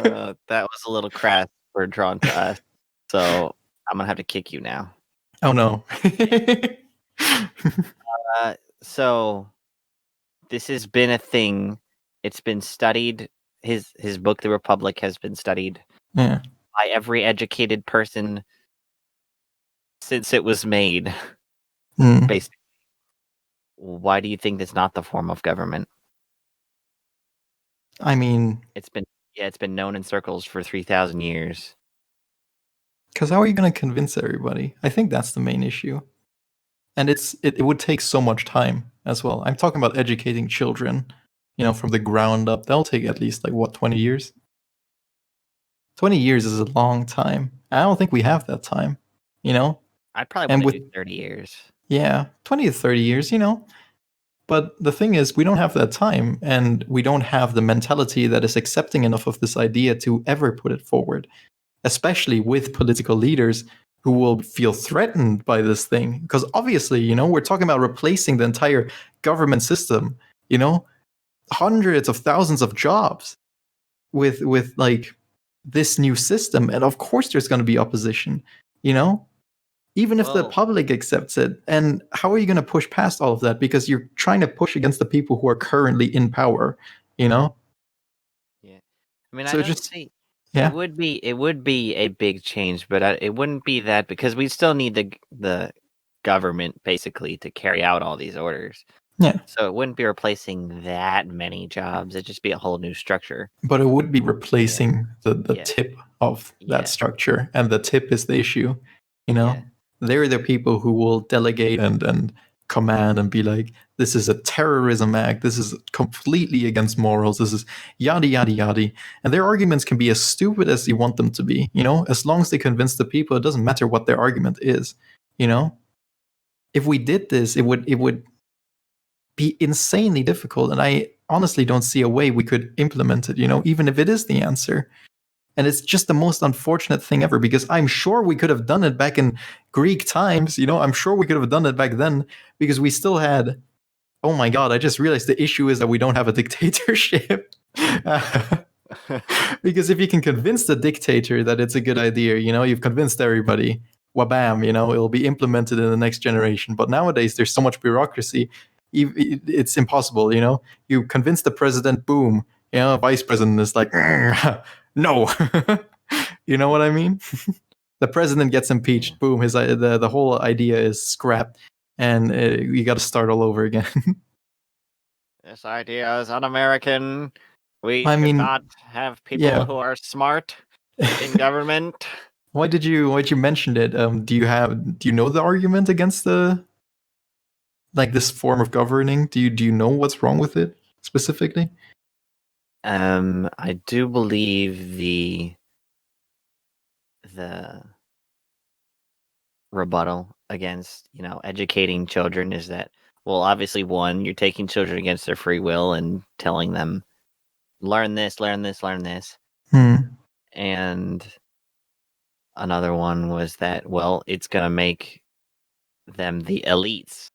That was a little crass for drawn to us, so I'm gonna have to kick you now. Oh no. So this has been a thing. It's been studied. His book, The Republic, has been studied by every educated person since it was made. Basically, why do you think it's not the form of government? I mean, it's been known in circles for 3,000 years. Because how are you going to convince everybody? I think that's the main issue. And it would take so much time as well. I'm talking about educating children, from the ground up. That'll take at least 20 years? 20 years is a long time. I don't think we have that time, I'd probably want to do 30 years. Yeah, 20 to 30 years, But the thing is, we don't have that time, and we don't have the mentality that is accepting enough of this idea to ever put it forward, especially with political leaders who will feel threatened by this thing. Because obviously, we're talking about replacing the entire government system, hundreds of thousands of jobs with like this new system. And of course there's going to be opposition, even if the public accepts it. And how are you going to push past all of that? Because you're trying to push against the people who are currently in power, Yeah. I mean, So I don't just see yeah. it would be a big change, but it wouldn't be that, because we still need the government basically to carry out all these orders. Yeah. So it wouldn't be replacing that many jobs. It'd just be a whole new structure. But it would be replacing the Yeah. tip of that Yeah. structure, and the tip is the issue. Yeah. They're the people who will delegate and command and be like, this is a terrorism act, this is completely against morals, this is yada yada yada. And their arguments can be as stupid as you want them to be, as long as they convince the people. It doesn't matter what their argument is. If we did this, it would be insanely difficult, and I honestly don't see a way we could implement it, even if it is the answer. And it's just the most unfortunate thing ever, because I'm sure we could have done it back in Greek times. I'm sure we could have done it back then, because we still had. Oh my God! I just realized the issue is that we don't have a dictatorship. Because if you can convince the dictator that it's a good idea, you've convinced everybody. Wabam! It'll be implemented in the next generation. But nowadays, there's so much bureaucracy. It's impossible. You convince the president. Boom! Vice president is like. No. You know what I mean? The president gets impeached. Boom. The whole idea is scrapped, and you got to start all over again. This idea is un-American. We I should mean, not have people who are smart in government. Why'd you mention it? Do you know the argument against this form of governing? Do you know what's wrong with it specifically? I do believe the rebuttal against, educating children is that, well, obviously, one, you're taking children against their free will and telling them, learn this, learn this, learn this. And another one was that, well, it's going to make them the elites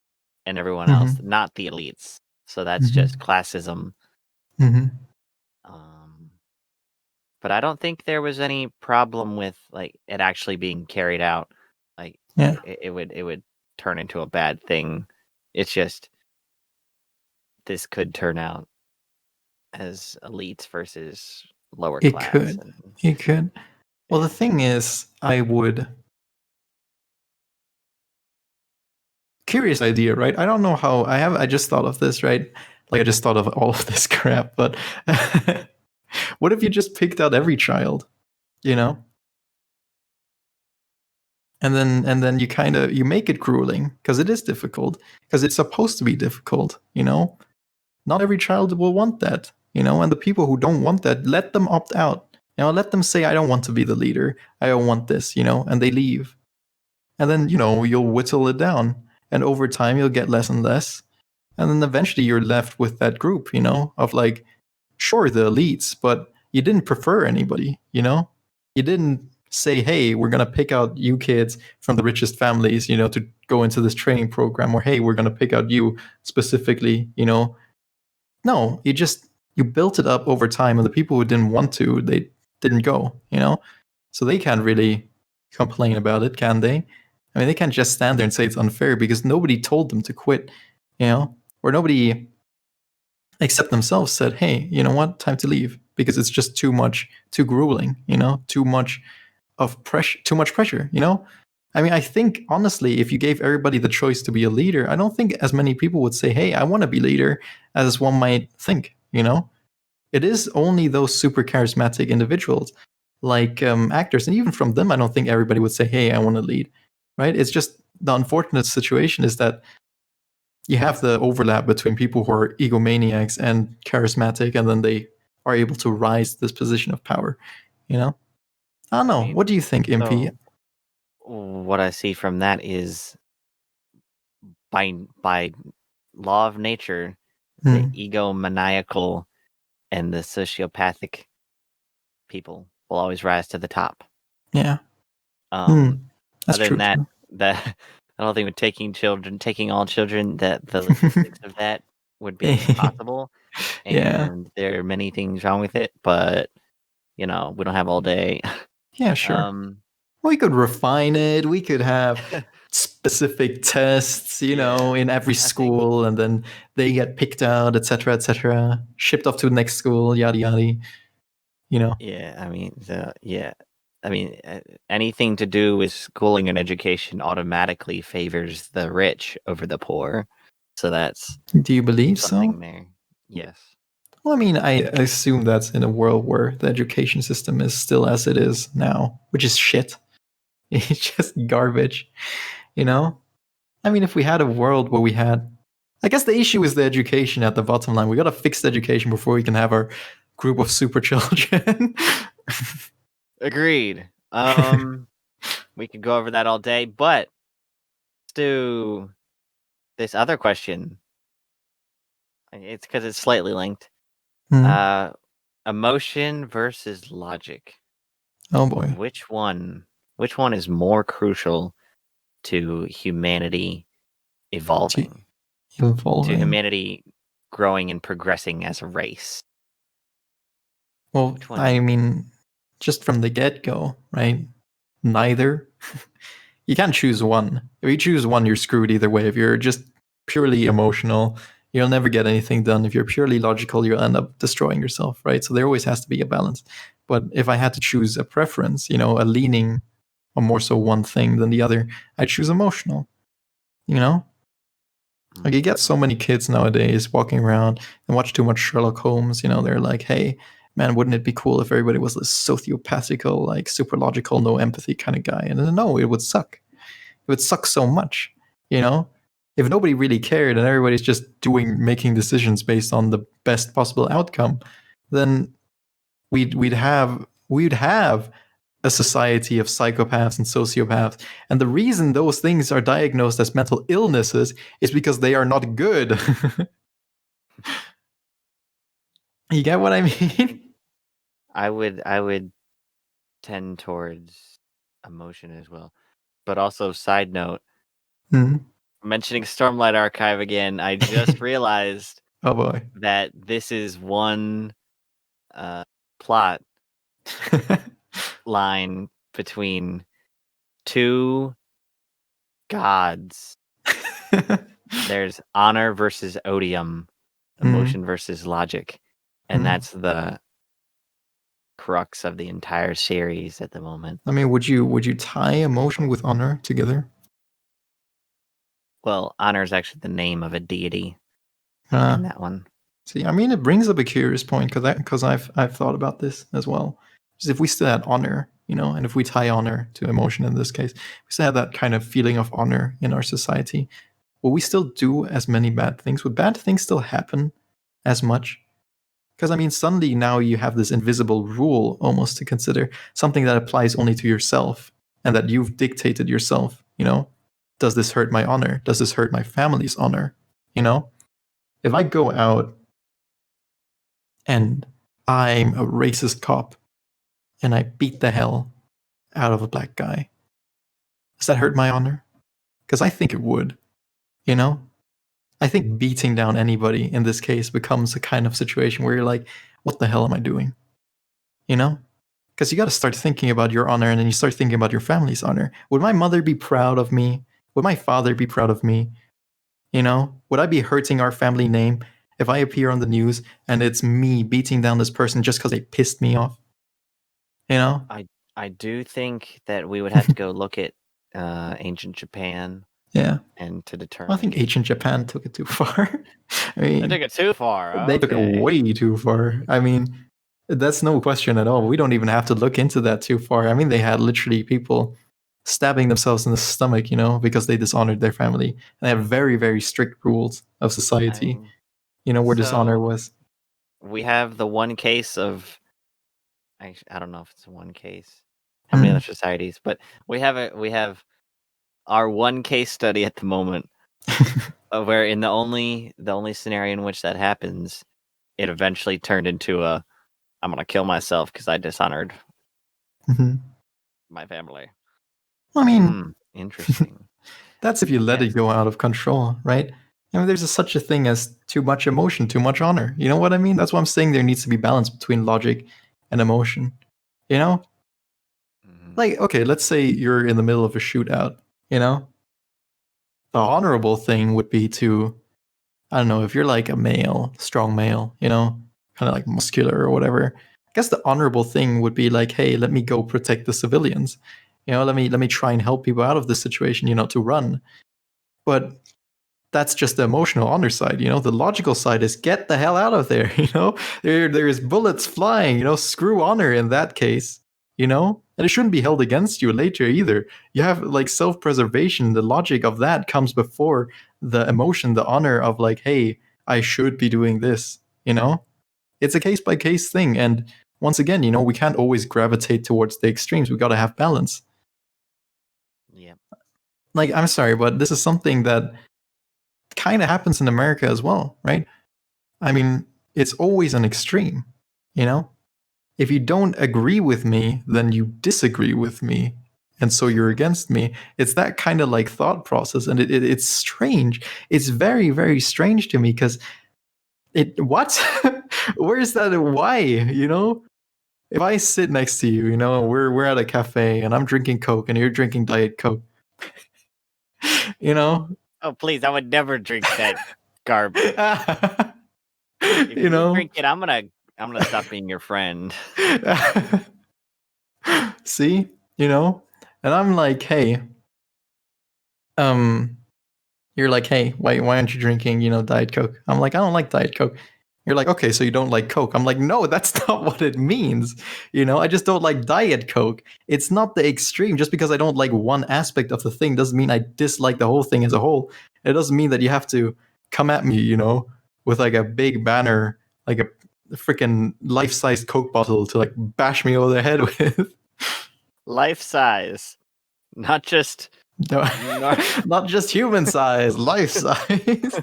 and everyone else not the elites. So that's just classism. But I don't think there was any problem with it actually being carried out. It would turn into a bad thing. It's just this could turn out as elites versus lower class. It could. Well, the thing is, curious idea, right? I don't know how I just thought of this, right? I just thought of all of this crap, but what if you just picked out every child, and then you make it grueling, because it is difficult, because it's supposed to be difficult, Not every child will want that, and the people who don't want that, let them opt out. Let them say, I don't want to be the leader, I don't want this, and they leave. And then, you'll whittle it down, and over time you'll get less and less. And then eventually you're left with that group, of sure, the elites, but you didn't prefer anybody, You didn't say, hey, we're going to pick out you kids from the richest families, to go into this training program, or hey, we're going to pick out you specifically, No, you built it up over time, and the people who didn't want to, they didn't go, So they can't really complain about it, can they? I mean, they can't just stand there and say it's unfair, because nobody told them to quit, or nobody except themselves said, hey, you know what, time to leave, because it's just too grueling, too much pressure, I mean, I think, honestly, if you gave everybody the choice to be a leader, I don't think as many people would say, hey, I want to be leader, as one might think, It is only those super charismatic individuals, like actors, and even from them, I don't think everybody would say, hey, I want to lead, right? It's just the unfortunate situation is that you have the overlap between people who are egomaniacs and charismatic, and then they are able to rise to this position of power, I don't know. What do you think, Impy? What I see from that is, by law of nature, the egomaniacal and the sociopathic people will always rise to the top. Yeah. That's Other true. than that I don't think with taking all children, that the logistics of that would be impossible. Yeah. And there are many things wrong with it, but we don't have all day. Yeah, sure. We could refine it. We could have specific tests, in every school, and then they get picked out, etc., shipped off to the next school, yada yada. Yeah, anything to do with schooling and education automatically favors the rich over the poor. So that's Do you believe something so? there. Yes. Well, I mean, I assume that's in a world where the education system is still as it is now, which is shit. It's just garbage, I mean, if we had a world where we had, I guess the issue is the education at the bottom line. We got to fix the education before we can have our group of super children. Agreed. We could go over that all day, but let's do this other question. It's because it's slightly linked. Emotion versus logic. Oh boy. Which one is more crucial to humanity evolving? To humanity growing and progressing as a race? Well, I mean, just from the get-go, right? Neither. You can't choose one. If you choose one, you're screwed either way. If you're just purely emotional, you'll never get anything done. If you're purely logical, you'll end up destroying yourself, right? So there always has to be a balance. But if I had to choose a preference, a leaning on more so one thing than the other, I'd choose emotional. Like, you get so many kids nowadays walking around and watch too much Sherlock Holmes. They're like, hey, man, wouldn't it be cool if everybody was this sociopathical, like super logical, no empathy kind of guy? And no, it would suck. It would suck so much, If nobody really cared and everybody's just making decisions based on the best possible outcome, then we'd have a society of psychopaths and sociopaths. And the reason those things are diagnosed as mental illnesses is because they are not good. You get what I mean? I would tend towards emotion as well. But also, side note, mentioning Stormlight Archive again, I just realized oh boy, that this is one plot line between two gods. There's honor versus odium, emotion versus logic, and that's the crux of the entire series at the moment. I mean, would you tie emotion with honor together? Well, honor is actually the name of a deity in that one. See, I mean, it brings up a curious point because I've thought about this as well. Because if we still had honor, and if we tie honor to emotion in this case, we still have that kind of feeling of honor in our society. Will we still do as many bad things? Would bad things still happen as much? Because I mean, suddenly now you have this invisible rule almost to consider, something that applies only to yourself and that you've dictated yourself. Does this hurt my honor? Does this hurt my family's honor? If I go out and I'm a racist cop and I beat the hell out of a black guy, does that hurt my honor? Because I think it would. I think beating down anybody in this case becomes a kind of situation where you're like, what the hell am I doing? Because you got to start thinking about your honor, and then you start thinking about your family's honor. Would my mother be proud of me? Would my father be proud of me? Would I be hurting our family name if I appear on the news and it's me beating down this person just because they pissed me off? I do think that we would have to go look at ancient Japan. Yeah. And to determine. Well, I think ancient Japan took it too far. I mean, they took it too far. They took it way too far. I mean, that's no question at all. We don't even have to look into that too far. I mean, they had literally people stabbing themselves in the stomach, because they dishonored their family. And they have very, very strict rules of society, where dishonor was. We have the one case of, I don't know if it's one case, how many other societies, but we have our one case study at the moment where in the only scenario in which that happens, it eventually turned into I'm gonna kill myself because I dishonored my family. I mean, Interesting. that's if you let Yes. it go out of control, right? I mean, there's such a thing as too much emotion, too much honor. You know what I mean? That's why I'm saying there needs to be balance between logic and emotion. You know? Mhm. Like, okay, let's say you're in the middle of a shootout, you know? The honorable thing would be to, I don't know, if you're like a male, strong male, you know, kind of like muscular or whatever. I guess the honorable thing would be like, hey, let me go protect the civilians. You know, let me try and help people out of this situation, you know, to run. But that's just the emotional honor side, you know. The logical side is get the hell out of there, you know. There's bullets flying, you know. Screw honor in that case, you know. And it shouldn't be held against you later either. You have like self-preservation. The logic of that comes before the emotion, the honor of like, hey, I should be doing this, you know. It's a case by case thing, and once again, you know, we can't always gravitate towards the extremes. We got to have balance. Yeah. Like, I'm sorry, but this is something that kind of happens in America as well, right? I mean, it's always an extreme, you know? If you don't agree with me, then you disagree with me. And so you're against me. It's that kind of like thought process. And it's strange. It's very, very strange to me because what? Where's that why, you know? If I sit next to you, you know, we're at a cafe and I'm drinking Coke and you're drinking Diet Coke, you know? Oh, please! I would never drink that garbage. If You you know? drink it, I'm gonna stop being your friend. See, you know, and I'm like, hey, um, you're like, hey, why aren't you drinking, you know, Diet Coke? I'm like, I don't like Diet Coke. You're like, okay, so you don't like Coke. I'm like, no, that's not what it means. You know, I just don't like Diet Coke. It's not the extreme. Just because I don't like one aspect of the thing doesn't mean I dislike the whole thing as a whole. It doesn't mean that you have to come at me, you know, with like a big banner, like a freaking life-size Coke bottle to like bash me over the head with. Life size, not just. No, Nar- not just human size, life size.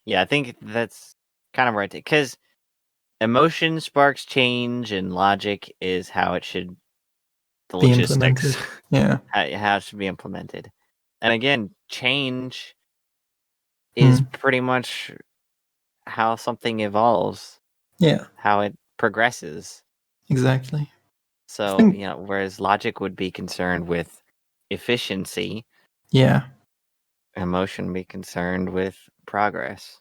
Yeah, I think that's kind of right because emotion sparks change, and logic is how it should. The Be logistics, implemented. Yeah. how it should be implemented, and again, change is Hmm. pretty much how something evolves, Yeah, how it progresses. exactly. I So, think, whereas logic would be concerned with efficiency, yeah, emotion would be concerned with progress.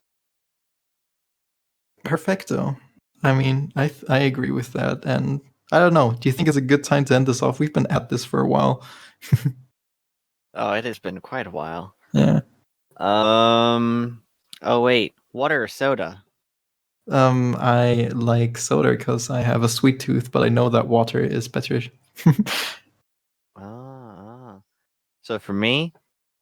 perfecto. I mean, I agree with that. And I don't know. Do you think it's a good time to end this off? We've been at this for a while. Oh, it has been quite a while. Yeah. Oh wait, water or soda? I like soda because I have a sweet tooth, but I know that water is better. Ah. So for me,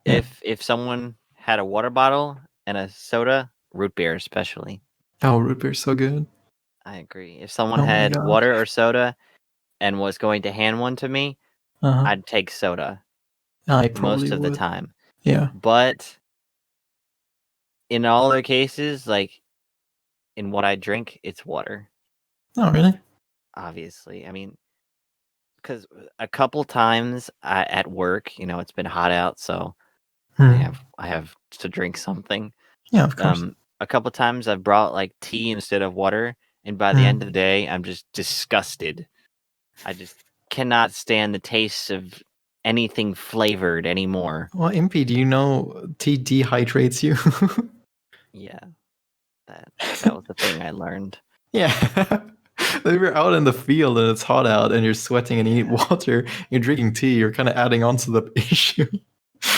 Yeah. if someone had a water bottle and a soda, root beer especially. Oh, root beer's so good. I agree. If someone Oh my had god. water or soda and was going to hand one to me, Uh-huh. I'd take soda I most probably of the would. time. Yeah. But in all other cases, like in what I drink, it's water. Oh, really? Obviously, I mean, because a couple times at work, it's been hot out, so Hmm. I have to drink something. Yeah, of course. A couple times I've brought like tea instead of water, and by the end of the Hmm. day, I'm just disgusted. I just cannot stand the taste of anything flavored anymore. Well, Impy, do you know tea dehydrates you? Yeah, that was the thing I learned. Yeah. If you're out in the field and it's hot out and you're sweating and you need Yeah, water, you're drinking tea, you're kind of adding on to the issue.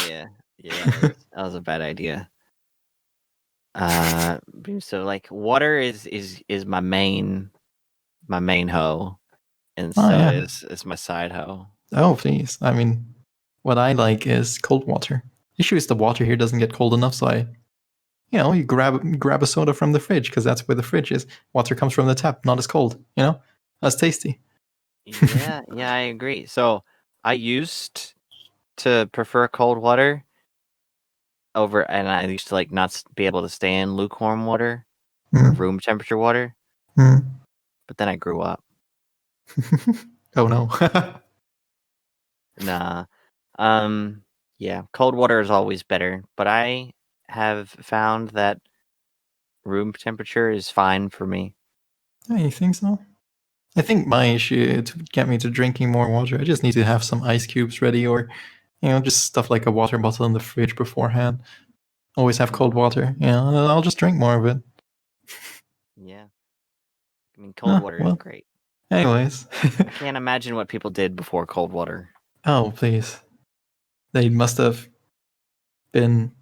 yeah, yeah. That was a bad idea. So like water is my main hoe, and Oh, soda yeah. is my side hoe. Oh, please. I mean, what I like is cold water. Issue is the water here doesn't get cold enough, so you grab a soda from the fridge because that's where the fridge is. Water comes from the tap, not as cold. You know, that's tasty. Yeah, yeah, I agree. So I used to prefer cold water and I used to like not be able to stand lukewarm water or Mm, room temperature water. mm. But then I grew up. Oh no. Nah. Yeah, cold water is always better, but I have found that room temperature is fine for me. Yeah, you think so? I think my issue to get me to drinking more water, I just need to have some ice cubes ready, or just stuff like a water bottle in the fridge beforehand. Always have cold water, and I'll just drink more of it. Yeah. I mean, cold water is Well, great. anyways. I can't imagine what people did before cold water. Oh, please. They must have been.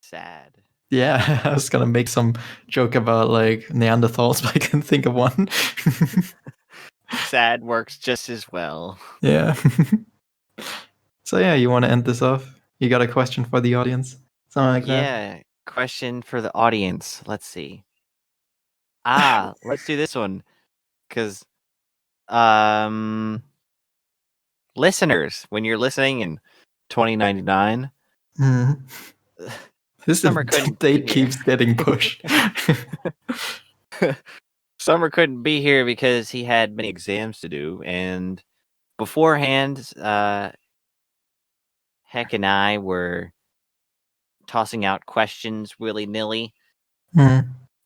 Sad. Yeah, I was gonna make some joke about like Neanderthals, but I couldn't think of one. Sad works just as well. Yeah. So yeah, you want to end this off? You got a question for the audience? Something like that? Yeah. Question for the audience. Let's see. Let's do this one. Because, listeners, when you're listening in 2099, Mm. This Summer couldn't be date here. keeps getting pushed. Summer couldn't be here because he had many exams to do, and beforehand, Heck and I were tossing out questions willy-nilly,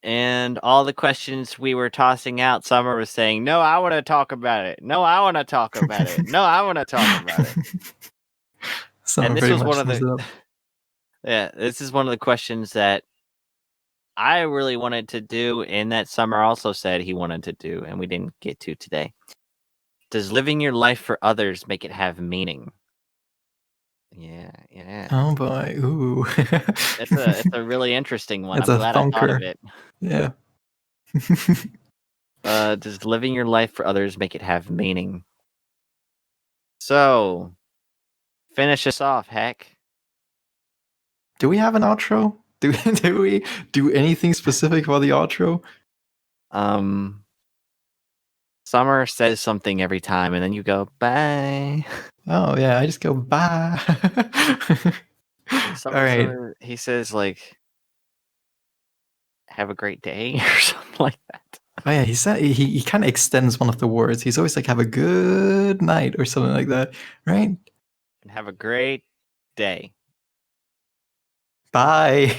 and all the questions we were tossing out, Summer was saying, "No, I want to talk about it. No, I want to talk about it. No, I want to talk about it." Summer And this pretty was much one of sums the it up. yeah, this is one of the questions that I really wanted to do, and that Summer also said he wanted to do, and we didn't get to today. Does living your life for others make it have meaning? Yeah. Oh boy, ooh. It's a really interesting one. It's I'm a glad I thought of thunker. it. Yeah. Does living your life for others make it have meaning? So, finish us off, Heck. Do we have an outro? Do we do anything specific for the outro? Summer says something every time, and then you go, bye. Oh yeah, I just go bye. All right. He says, like, have a great day, or something like that. Oh yeah, he said he kind of extends one of the words. He's always like, "Have a good night" or something like that, right? And have a great day. Bye.